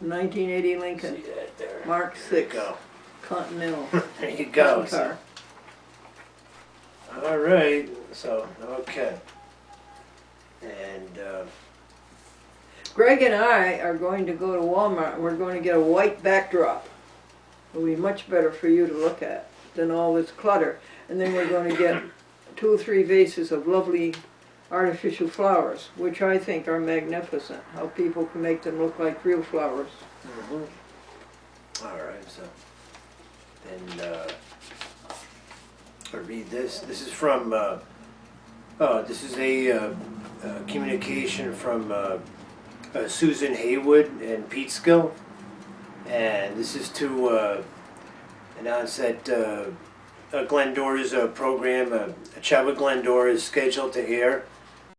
1980 Lincoln, See that there? Mark There you 6 go. Continental. There you go. Cotton car. All right. So okay. And Greg and I are going to go to Walmart and we're going to get a white backdrop. It'll be much better for you to look at than all this clutter. And then we're going to get 2 or 3 vases of lovely artificial flowers, which I think are magnificent. How people can make them look like real flowers. all right. So then I read this. This is from. This is a communication from Susan Hayward and Peekskill, and this is to announce that Glendora's program. A chat with Glendora is scheduled to air